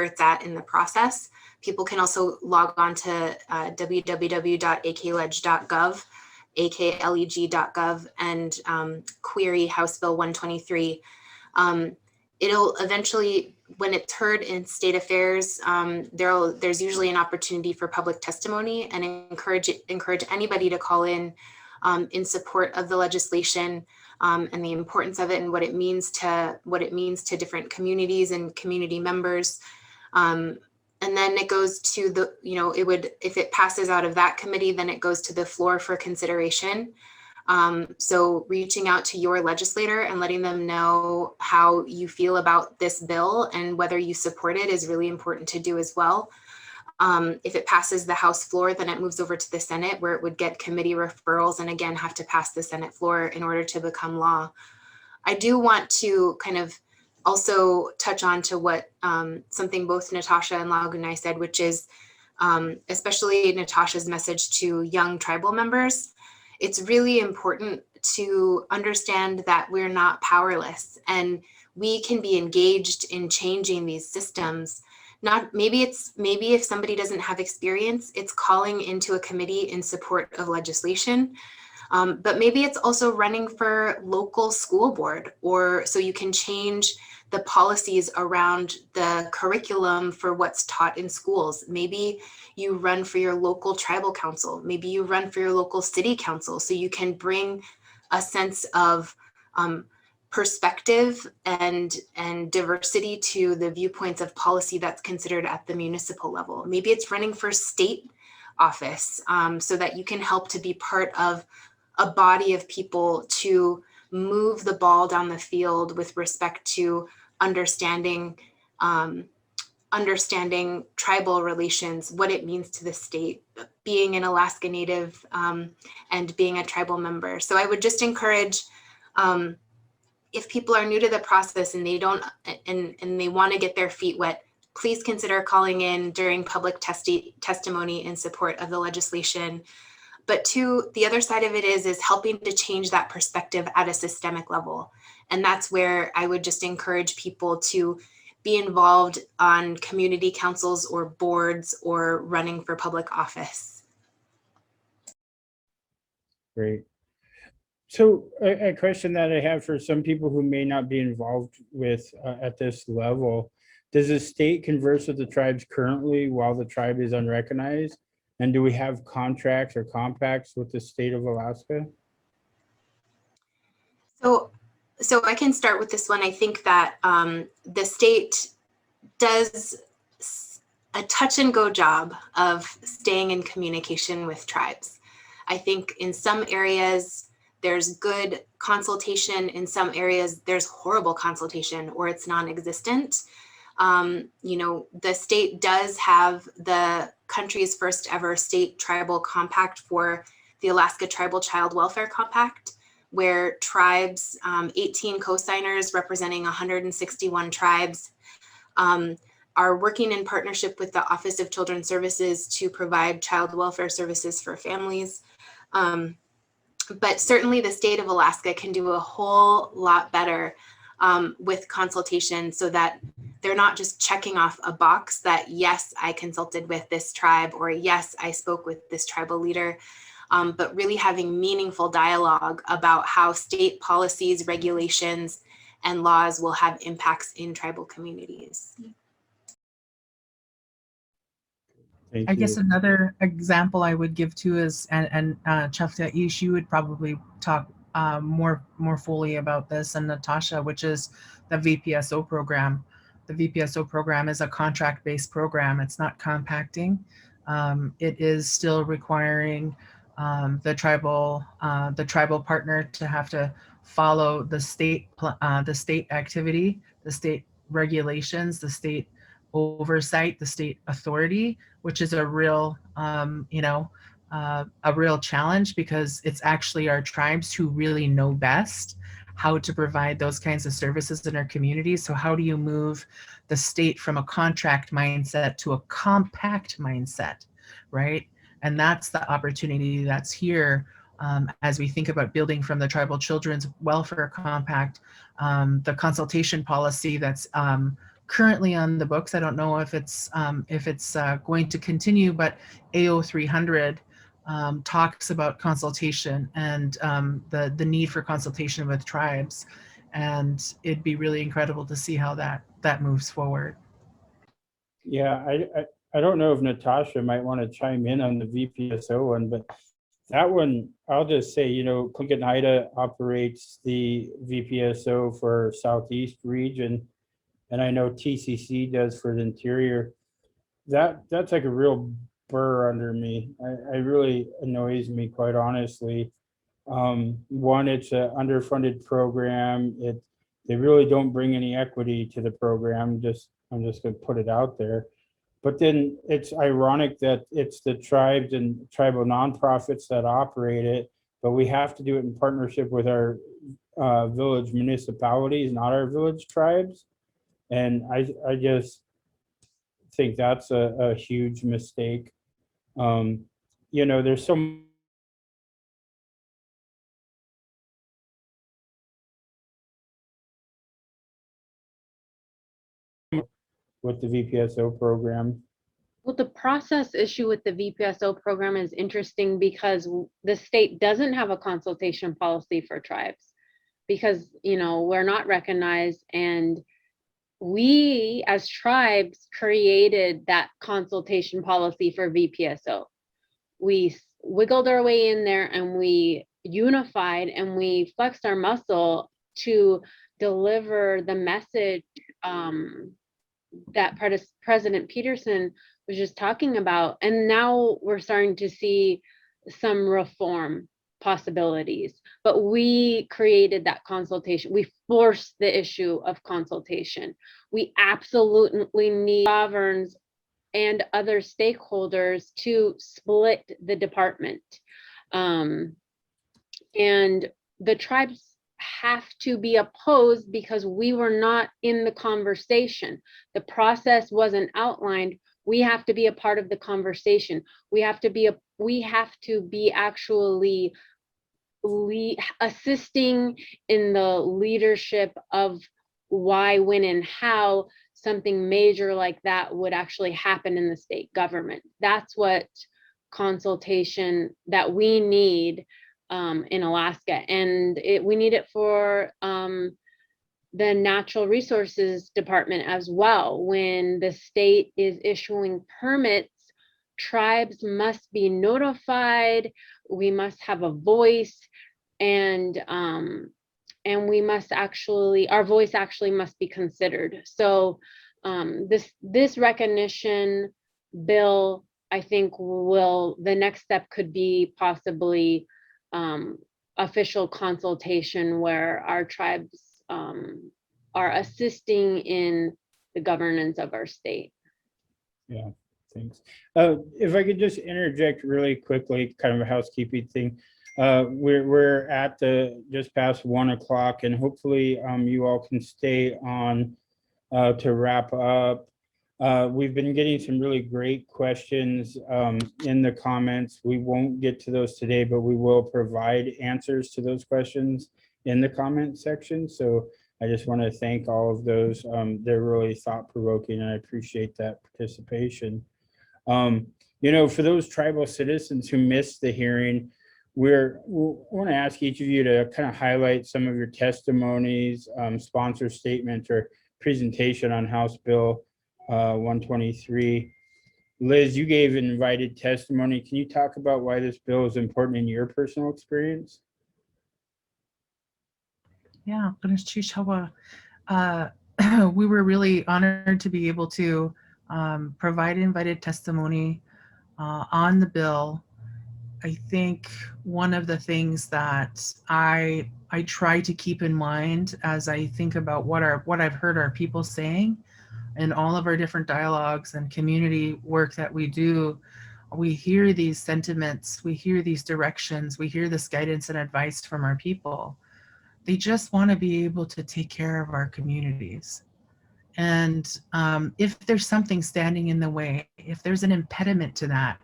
it's at in the process. People can also log on to www.akleg.gov, akleg.gov, and query House Bill 123. It'll eventually, when it's heard in state affairs, there's usually an opportunity for public testimony, and encourage anybody to call in support of the legislation and the importance of it and what it means to different communities and community members. And then it goes to the, if it passes out of that committee, then it goes to the floor for consideration. So reaching out to your legislator and letting them know how you feel about this bill and whether you support it is really important to do as well. If it passes the House floor, then it moves over to the Senate, where it would get committee referrals and again have to pass the Senate floor in order to become law. I do want to kind of also touch on to what something both Natasha and Lagunai said, which is especially Natasha's message to young tribal members. It's really important to understand that we're not powerless and we can be engaged in changing these systems. Maybe if somebody doesn't have experience, it's calling into a committee in support of legislation. But maybe it's also running for local school board, or so you can change the policies around the curriculum for what's taught in schools. Maybe you run for your local tribal council. Maybe you run for your local city council, so you can bring a sense of perspective and diversity to the viewpoints of policy that's considered at the municipal level. Maybe it's running for state office so that you can help to be part of a body of people to move the ball down the field with respect to understanding tribal relations, what it means to the state, being an Alaska Native and being a tribal member. So I would just encourage, if people are new to the process and they don't and they want to get their feet wet, please consider calling in during public testimony in support of the legislation. But the other side of it is helping to change that perspective at a systemic level. And that's where I would just encourage people to be involved on community councils or boards or running for public office. Great. So a question that I have for some people who may not be involved with at this level, does the state converse with the tribes currently while the tribe is unrecognized? And do we have contracts or compacts with the state of Alaska? So I can start with this one. I think that the state does a touch and go job of staying in communication with tribes. I think in some areas there's good consultation, in some areas there's horrible consultation or it's non-existent. The state does have the country's first ever state tribal compact for the Alaska Tribal Child Welfare Compact, where tribes, 18 co-signers representing 161 tribes, are working in partnership with the Office of Children's Services to provide child welfare services for families. But certainly the state of Alaska can do a whole lot better with consultation, so that they're not just checking off a box that, yes, I consulted with this tribe, or yes, I spoke with this tribal leader, but really having meaningful dialogue about how state policies, regulations, and laws will have impacts in tribal communities. Thank I you. guess another example I would give too is, and Tlingit, you would probably talk more fully about this, and Natasha, which is the VPSO program. The VPSO program is a contract-based program. It's not compacting. It is still requiring the tribal partner to have to follow the state activity, the state regulations, the state oversight, the state authority, which is a real a real challenge, because it's actually our tribes who really know best how to provide those kinds of services in our communities. So how do you move the state from a contract mindset to a compact mindset, right? And that's the opportunity that's here as we think about building from the Tribal Children's Welfare Compact, the consultation policy that's currently on the books. I don't know if it's going to continue, but AO 300 talks about consultation and the need for consultation with tribes, and it'd be really incredible to see how that moves forward. Yeah, I don't know if Natasha might want to chime in on the VPSO one, but that one, I'll just say, Tlingit and Haida operates the VPSO for Southeast region, and I know TCC does for the interior. That's like a real burr under me. I really annoys me, quite honestly. One, it's an underfunded program. They really don't bring any equity to the program. I'm just going to put it out there. But then it's ironic that it's the tribes and tribal nonprofits that operate it, but we have to do it in partnership with our village municipalities, not our village tribes. And I just think that's a huge mistake. There's so with the VPSO program. Well, the process issue with the VPSO program is interesting because the state doesn't have a consultation policy for tribes because, we're not recognized, and we as tribes created that consultation policy for VPSO. We wiggled our way in there and we unified and we flexed our muscle to deliver the message that President Peterson was just talking about. And now we're starting to see some reform possibilities, but we created that consultation. We forced the issue of consultation. We absolutely need sovereigns and other stakeholders to split the department. And the tribes have to be opposed because we were not in the conversation. The process wasn't outlined. We have to be a part of the conversation. We have to be actually assisting in the leadership of why, when, and how something major like that would actually happen in the state government. That's what consultation that we need in Alaska, and we need it for the Natural Resources Department as well. When the state is issuing permits, tribes must be notified. We must have a voice, and we must our voice actually must be considered. So this recognition bill, I think, the next step could be possibly official consultation where our tribes are assisting in the governance of our state. Yeah, thanks. If I could just interject really quickly, kind of a housekeeping thing. We're at just past 1 o'clock, and hopefully you all can stay on to wrap up. We've been getting some really great questions in the comments. We won't get to those today, but we will provide answers to those questions in the comment section. So I just want to thank all of those. They're really thought-provoking, and I appreciate that participation. For those tribal citizens who missed the hearing, we want to ask each of you to kind of highlight some of your testimonies, sponsor statement, or presentation on House Bill 123. Liz, you gave invited testimony. Can you talk about why this bill is important in your personal experience? Yeah, Gunalchéesh, Háw'aa. We were really honored to be able to provide invited testimony on the bill. I think one of the things that I try to keep in mind as I think about what I've heard our people saying in all of our different dialogues and community work that we do, We hear these sentiments, we hear these directions, we hear this guidance and advice from our people. They just want to be able to take care of our communities. And if there's something standing in the way, if there's an impediment to that,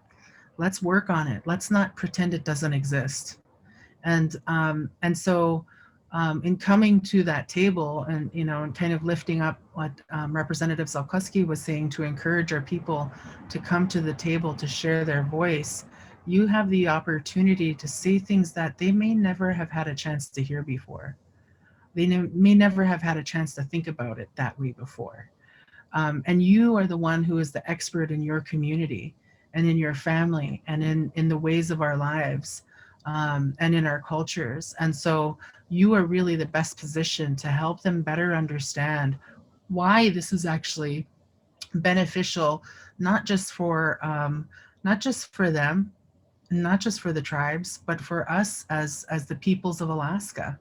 let's work on it. Let's not pretend it doesn't exist. And so in coming to that table and, and kind of lifting up what Representative Zulkosky was saying, to encourage our people to come to the table to share their voice, you have the opportunity to say things that they may never have had a chance to hear before. They may never have had a chance to think about it that way before. And you are the one who is the expert in your community and in your family and in the ways of our lives and in our cultures. And so you are really the best position to help them better understand why this is actually beneficial, not just for them, not just for the tribes, but for us as the peoples of Alaska.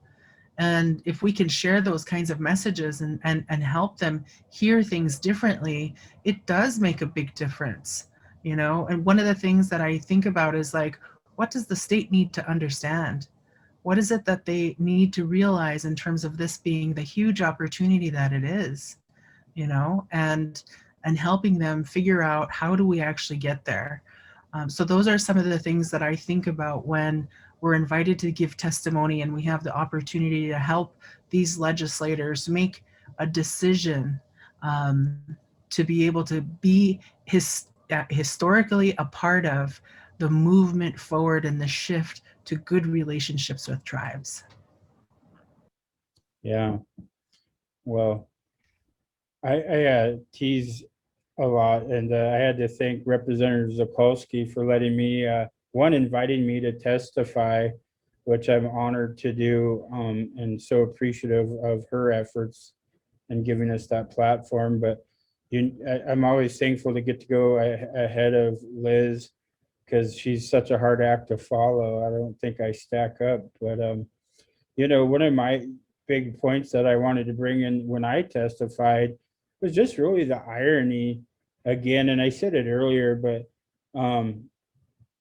And if we can share those kinds of messages and help them hear things differently, it does make a big difference, And one of the things that I think about is like, what does the state need to understand? What is it that they need to realize in terms of this being the huge opportunity that it is, and helping them figure out how do we actually get there. So those are some of the things that I think about when we're invited to give testimony and we have the opportunity to help these legislators make a decision to be able to be historically a part of the movement forward and the shift to good relationships with tribes. Yeah. Well, I tease a lot, and I had to thank Representative Zulkosky for letting me, inviting me to testify, which I'm honored to do, and so appreciative of her efforts and giving us that platform. But I'm always thankful to get to go ahead of Liz, because she's such a hard act to follow. I don't think I stack up, but one of my big points that I wanted to bring in when I testified was just really the irony again. And I said it earlier, but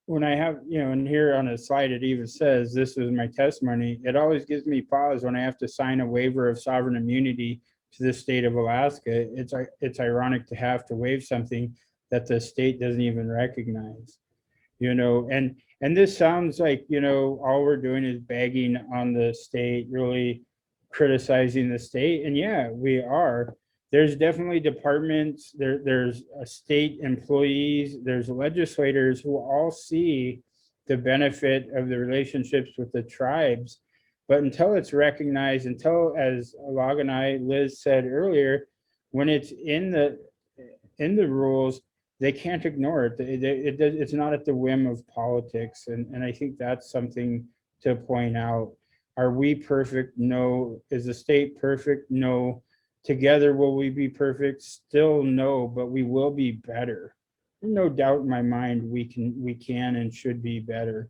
when I have, and here on a slide, it even says, this was my testimony. It always gives me pause when I have to sign a waiver of sovereign immunity to the state of Alaska. It's ironic to have to waive something that the state doesn't even recognize, and this sounds like, all we're doing is bagging on the state, really criticizing the state. And yeah, we are. There's definitely departments, there's state employees, there's legislators who all see the benefit of the relationships with the tribes. But until it's recognized, until, as Liz said earlier, when it's in the rules, they can't ignore it. It's not at the whim of politics. And I think that's something to point out. Are we perfect? No. Is the state perfect? No. Together, will we be perfect? Still no, but we will be better. There's no doubt in my mind we can and should be better.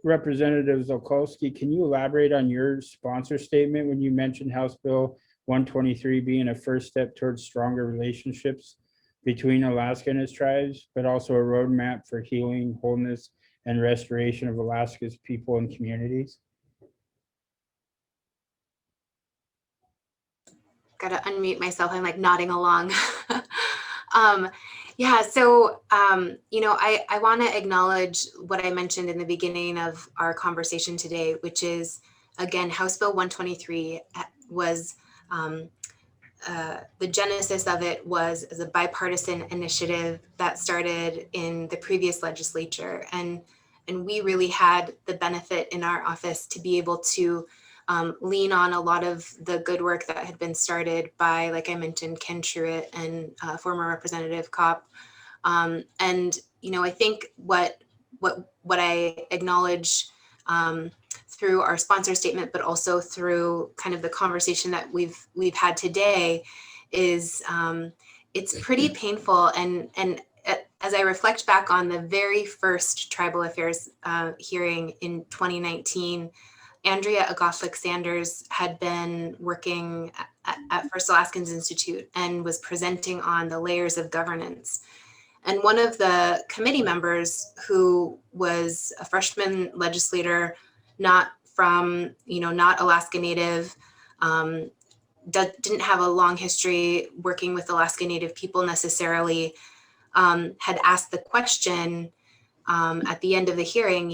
Representative Zulkosky, can you elaborate on your sponsor statement when you mentioned House Bill 123 being a first step towards stronger relationships between Alaska and its tribes, but also a roadmap for healing, wholeness, and restoration of Alaska's people and communities? Gotta unmute myself. I'm like nodding along. Yeah, so, I want to acknowledge what I mentioned in the beginning of our conversation today, which is, again, House Bill 123 was, the genesis of it was as a bipartisan initiative that started in the previous legislature. And we really had the benefit in our office to be able to lean on a lot of the good work that had been started by, like I mentioned, Ken Truitt and former Representative Kopp. And, I think what I acknowledge through our sponsor statement, but also through kind of the conversation that we've had today is it's pretty painful. And as I reflect back on the very first tribal affairs hearing in 2019, Andrea Agoflik-Sanders had been working at First Alaskans Institute and was presenting on the layers of governance. And one of the committee members, who was a freshman legislator, not from, not Alaska Native, didn't have a long history working with Alaska Native people necessarily, had asked the question at the end of the hearing,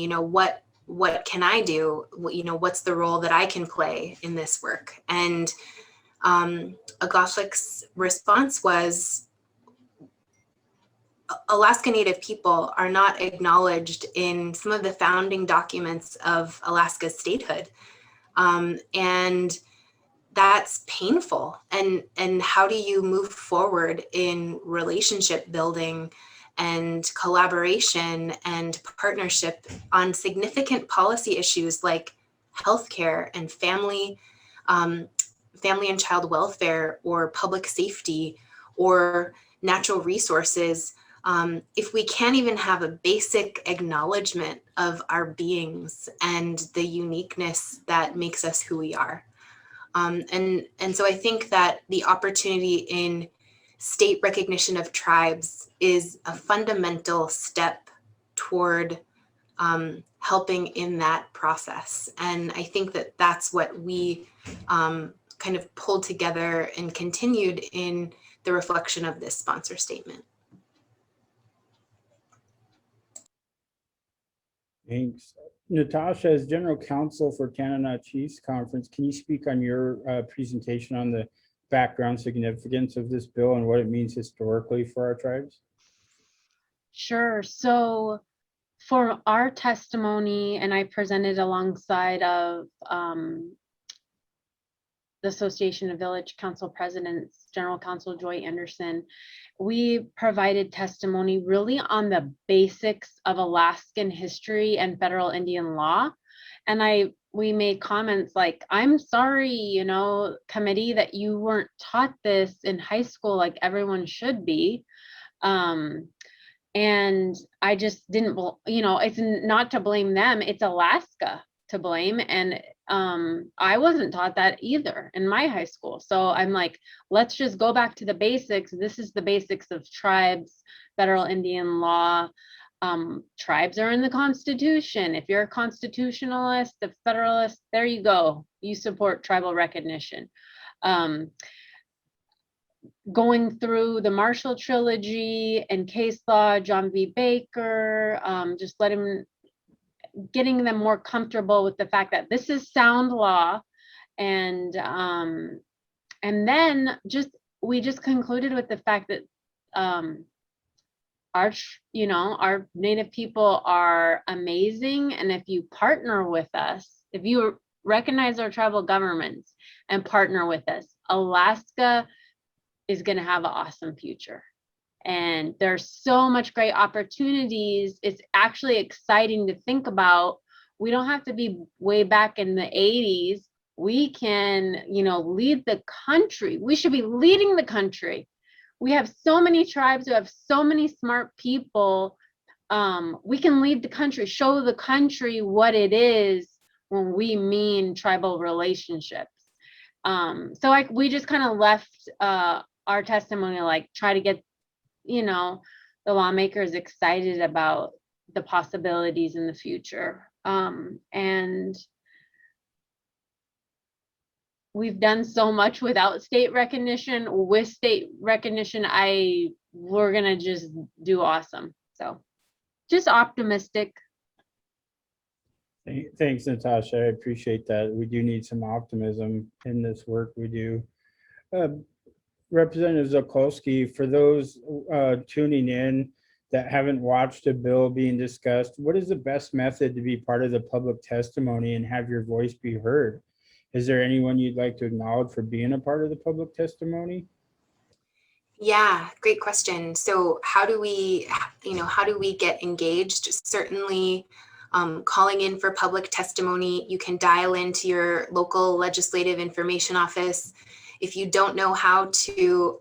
what can I do? What's the role that I can play in this work? And Agashlik's response was, Alaska Native people are not acknowledged in some of the founding documents of Alaska's statehood. And that's painful. And how do you move forward in relationship building and collaboration and partnership on significant policy issues like healthcare and family and child welfare, or public safety, or natural resources, if we can't even have a basic acknowledgement of our beings and the uniqueness that makes us who we are? And so I think that the opportunity in state recognition of tribes is a fundamental step toward helping in that process. And I think that that's what we kind of pulled together and continued in the reflection of this sponsor statement. Thanks. Natasha, as General Counsel for Tanana Chiefs Conference, can you speak on your presentation on the background significance of this bill and what it means historically for our tribes? Sure. So for our testimony, and I presented alongside of the Association of Village Council Presidents, General Counsel Joy Anderson, we provided testimony really on the basics of Alaskan history and federal Indian law. And we made comments like, I'm sorry, committee, that you weren't taught this in high school like everyone should be. And I just didn't, it's not to blame them, it's Alaska to blame. And I wasn't taught that either in my high school. So I'm like, let's just go back to the basics. This is the basics of tribes, federal Indian law. Tribes are in the Constitution. If you're a constitutionalist, a federalist, there you go. You support tribal recognition. Going through the Marshall Trilogy and case law, John V. Baker, just getting them more comfortable with the fact that this is sound law. And then we just concluded with the fact that our Native people are amazing. And if you partner with us, if you recognize our tribal governments and partner with us, Alaska is going to have an awesome future. And there's so much great opportunities. It's actually exciting to think about. We don't have to be way back in the 80s. We can, lead the country. We should be leading the country. We have so many tribes who have so many smart people. We can lead the country, show the country what it is when we mean tribal relationships. So we just kind of left our testimony, try to get the lawmakers excited about the possibilities in the future. And we've done so much without state recognition. With state recognition, we're gonna just do awesome. So just optimistic. Thanks, Natasha. I appreciate that. We do need some optimism in this work we do. Representative Zulkosky, for those tuning in that haven't watched a bill being discussed, what is the best method to be part of the public testimony and have your voice be heard? Is there anyone you'd like to acknowledge for being a part of the public testimony? Yeah, great question. So how do we get engaged? Certainly calling in for public testimony. You can dial into your local legislative information office. If you don't know how to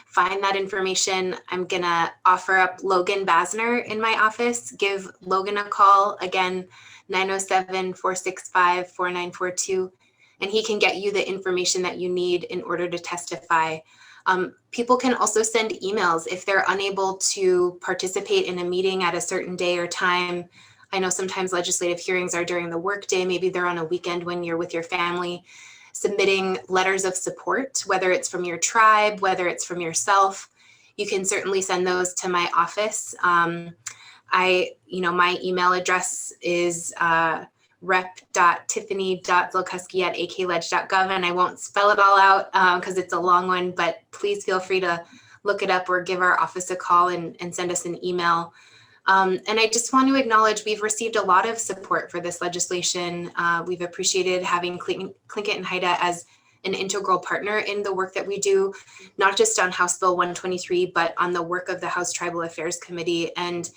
find that information, I'm gonna offer up Logan Basner in my office. Give Logan a call, again, 907-465-4942, and he can get you the information that you need in order to testify. People can also send emails if they're unable to participate in a meeting at a certain day or time. I know sometimes legislative hearings are during the workday, maybe they're on a weekend when you're with your family. Submitting letters of support, whether it's from your tribe, whether it's from yourself, you can certainly send those to my office. My email address is rep.tiffany.zulkosky@akledge.gov, and I won't spell it all out because it's a long one, but please feel free to look it up or give our office a call and send us an email. And I just want to acknowledge we've received a lot of support for this legislation. We've appreciated having Tlingit and Haida as an integral partner in the work that we do, not just on House Bill 123, but on the work of the House Tribal Affairs Committee, and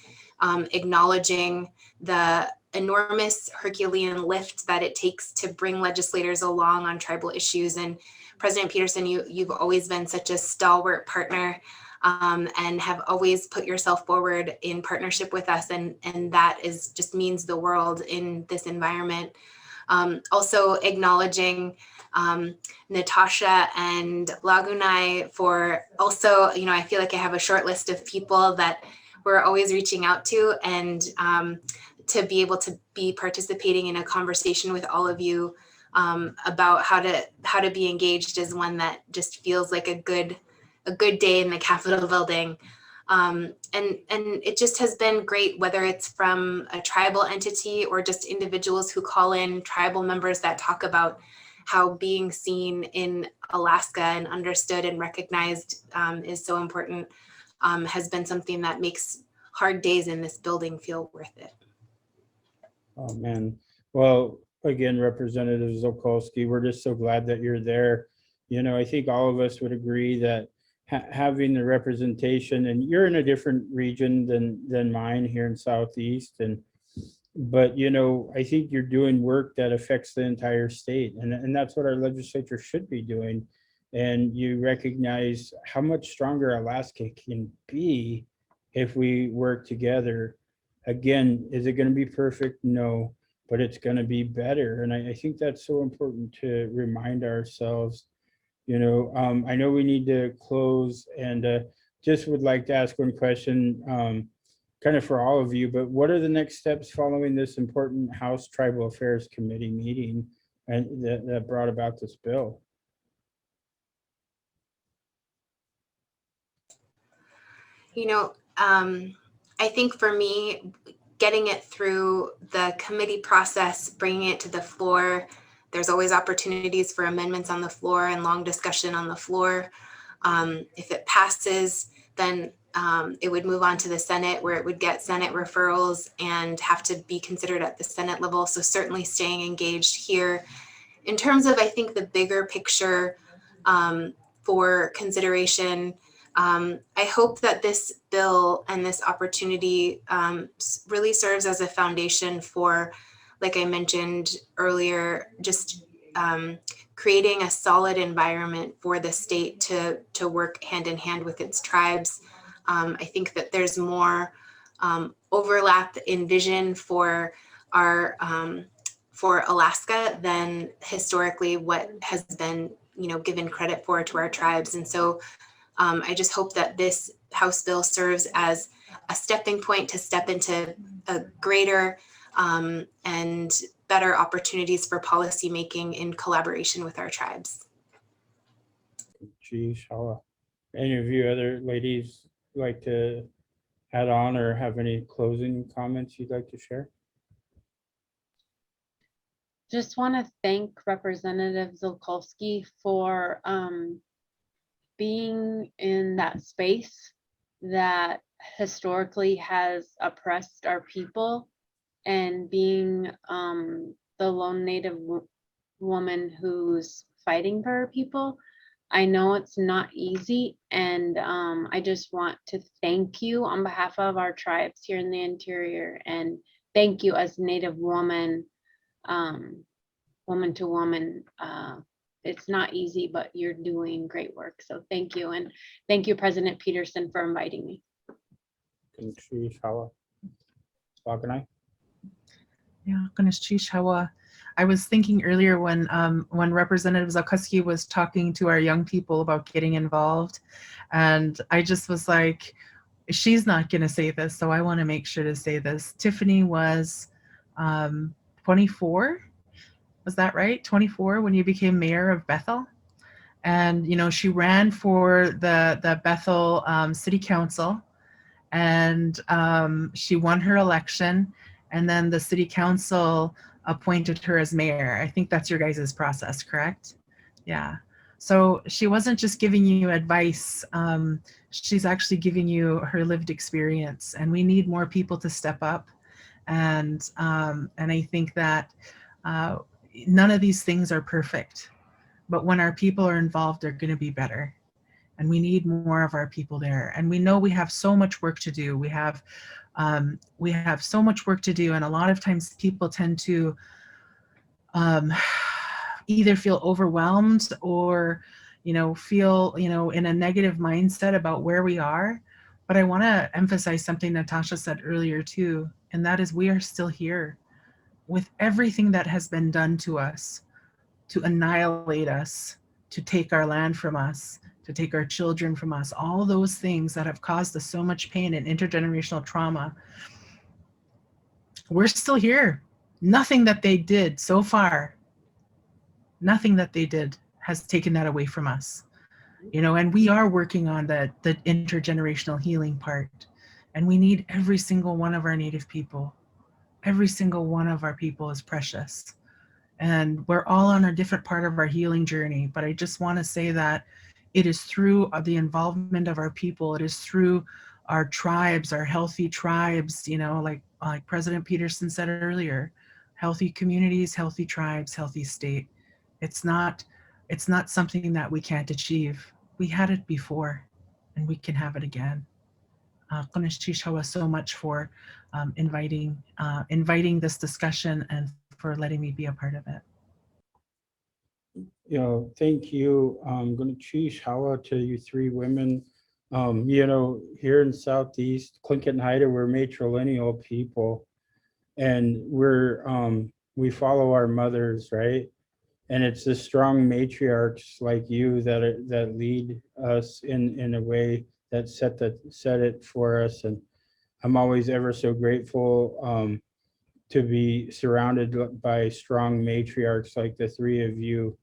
acknowledging the enormous Herculean lift that it takes to bring legislators along on tribal issues. And President Peterson, you've always been such a stalwart partner and have always put yourself forward in partnership with us. And that just means the world in this environment. Also acknowledging Natasha and Lagunai for also, I feel like I have a short list of people that we're always reaching out to, and to be able to be participating in a conversation with all of you about how to be engaged is one that just feels like a good day in the Capitol building. And it just has been great, whether it's from a tribal entity or just individuals who call in, tribal members that talk about how being seen in Alaska and understood and recognized is so important, has been something that makes hard days in this building feel worth it. Oh, man. Well, again, Representative Zulkosky, we're just so glad that you're there. I think all of us would agree that having the representation, and you're in a different region than mine here in Southeast, but I think you're doing work that affects the entire state, and that's what our legislature should be doing. And you recognize how much stronger Alaska can be if we work together. Again, is it going to be perfect? No, but it's going to be better. And I think that's so important to remind ourselves. I know we need to close, and just would like to ask one question, kind of for all of you, but what are the next steps following this important House Tribal Affairs Committee meeting and that brought about this bill? I think for me, getting it through the committee process, bringing it to the floor, there's always opportunities for amendments on the floor and long discussion on the floor. If it passes, then it would move on to the Senate, where it would get Senate referrals and have to be considered at the Senate level. So certainly staying engaged here. In terms of, I think, the bigger picture for consideration, I hope that this bill and this opportunity really serves as a foundation for, like I mentioned earlier, just creating a solid environment for the state to work hand in hand with its tribes. I think that there's more overlap in vision for our for Alaska than historically what has been given credit for to our tribes. And so I just hope that this House bill serves as a stepping point to step into a greater and better opportunities for policymaking in collaboration with our tribes. Geez, Háw'aa. Any of you other ladies like to add on or have any closing comments you'd like to share? Just want to thank Representative Zulkosky for being in that space that historically has oppressed our people, and being the lone Native woman who's fighting for our people. I know it's not easy, and I just want to thank you on behalf of our tribes here in the interior, and thank you as Native woman, woman to woman. It's not easy, but you're doing great work. So thank you. And thank you, President Peterson, for inviting me. Gunalchéesh, Háw'aa. Lagunai? Yeah, Gunalchéesh, Háw'aa. I was thinking earlier when Representative Zulkosky was talking to our young people about getting involved, and I just was like, she's not going to say this, so I want to make sure to say this. Tiffany was 24. Was that right? 24 when you became mayor of Bethel? And, you know, she ran for the Bethel City Council, and she won her election. And then the City Council appointed her as mayor. I think that's your guys' process, correct? Yeah. So she wasn't just giving you advice. She's actually giving you her lived experience, and we need more people to step up. And I think that none of these things are perfect, but when our people are involved, they're going to be better. And we need more of our people there. And we know we have so much work to do. We have so much work to do, and a lot of times people tend to either feel overwhelmed or, you know, feel, you know, in a negative mindset about where we are. But I want to emphasize something Natasha said earlier too, and that is we are still here with everything that has been done to us, to annihilate us, to take our land from us, to take our children from us, all those things that have caused us so much pain and intergenerational trauma. We're still here. Nothing that they did so far, nothing that they did has taken that away from us. You know, and we are working on the intergenerational healing part. And we need every single one of our Native people. Every single one of our people is precious. And we're all on a different part of our healing journey. But I just want to say that it is through the involvement of our people. It is through our tribes, our healthy tribes, you know, like President Peterson said earlier, healthy communities, healthy tribes, healthy state. It's not something that we can't achieve. We had it before, and we can have it again. Gunalchéesh, Háw'aa, so much for inviting this discussion and for letting me be a part of it. You know, thank you. I'm going to choose Háw'aa to you three women. You know, here in Southeast, Tlingit and Haida, we're matrilineal people, and we follow our mothers, right? And it's the strong matriarchs like you that lead us in a way that set it for us. And I'm always ever so grateful to be surrounded by strong matriarchs like the three of you.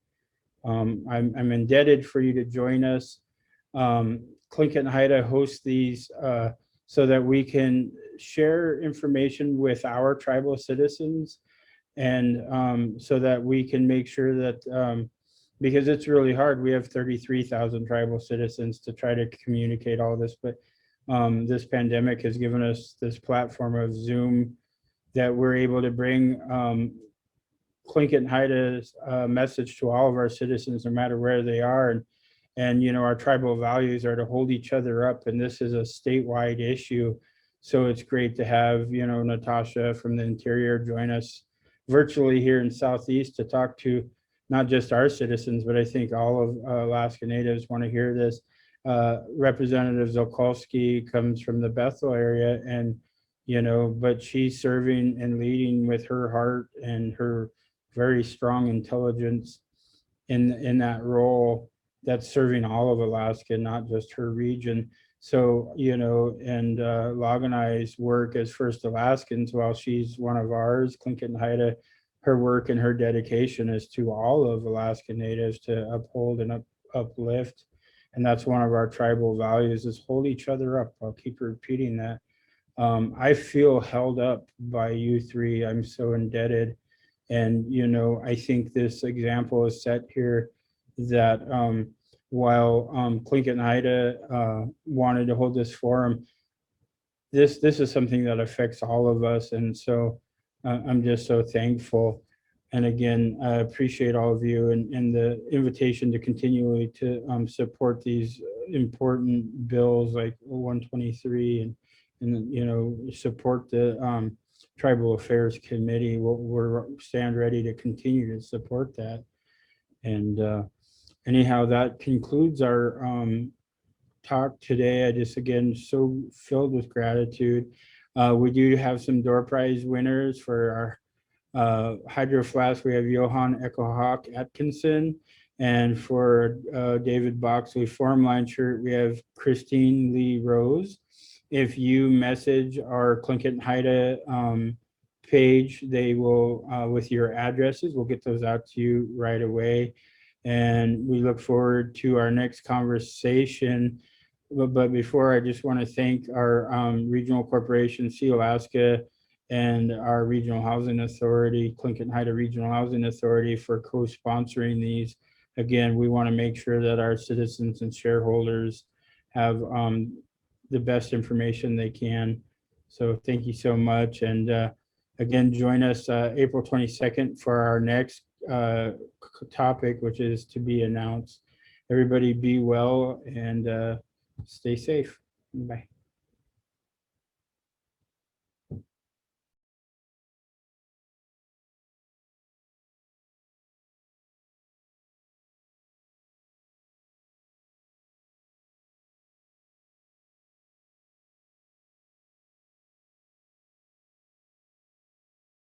I'm indebted for you to join us. Tlingit and Haida host these so that we can share information with our tribal citizens, and so that we can make sure that, because it's really hard, we have 33,000 tribal citizens to try to communicate all this, but this pandemic has given us this platform of Zoom that we're able to bring Tlingit and Haida's message to all of our citizens, no matter where they are. And you know, our tribal values are to hold each other up, and this is a statewide issue. So it's great to have, you know, Natasha from the interior join us virtually here in Southeast to talk to not just our citizens, but I think all of Alaska Natives want to hear this. Representative Zulkosky comes from the Bethel area, and you know, but she's serving and leading with her heart and her very strong intelligence in that role that's serving all of Alaska, not just her region. So, you know, and Laganai's work as First Alaskans, while she's one of ours, Tlingit and Haida, her work and her dedication is to all of Alaska Natives to uphold and uplift. And that's one of our tribal values, is hold each other up. I'll keep repeating that. I feel held up by you three. I'm so indebted. And, you know, I think this example is set here that while Tlingit and Haida wanted to hold this forum, this is something that affects all of us. And so I'm just so thankful. And again, I appreciate all of you and the invitation to continually to support these important bills like 123 and you know, support the Tribal Affairs Committee. We're stand ready to continue to support that. And anyhow, that concludes our talk today. I just, again, so filled with gratitude. We do have some door prize winners for Hydro Flask, we have Johan Echohawk Atkinson. And for David Boxley Form Line shirt, we have Christine Lee Rose. If you message our Tlingit and Haida page, they will, with your addresses, we'll get those out to you right away. And we look forward to our next conversation. But before, I just want to thank our regional corporation, Sealaska, and our Regional Housing Authority, Tlingit and Haida Regional Housing Authority, for co-sponsoring these. Again, we want to make sure that our citizens and shareholders have the best information they can. So thank you so much. And again, join us April 22nd for our next topic, which is to be announced. Everybody be well and stay safe. Bye.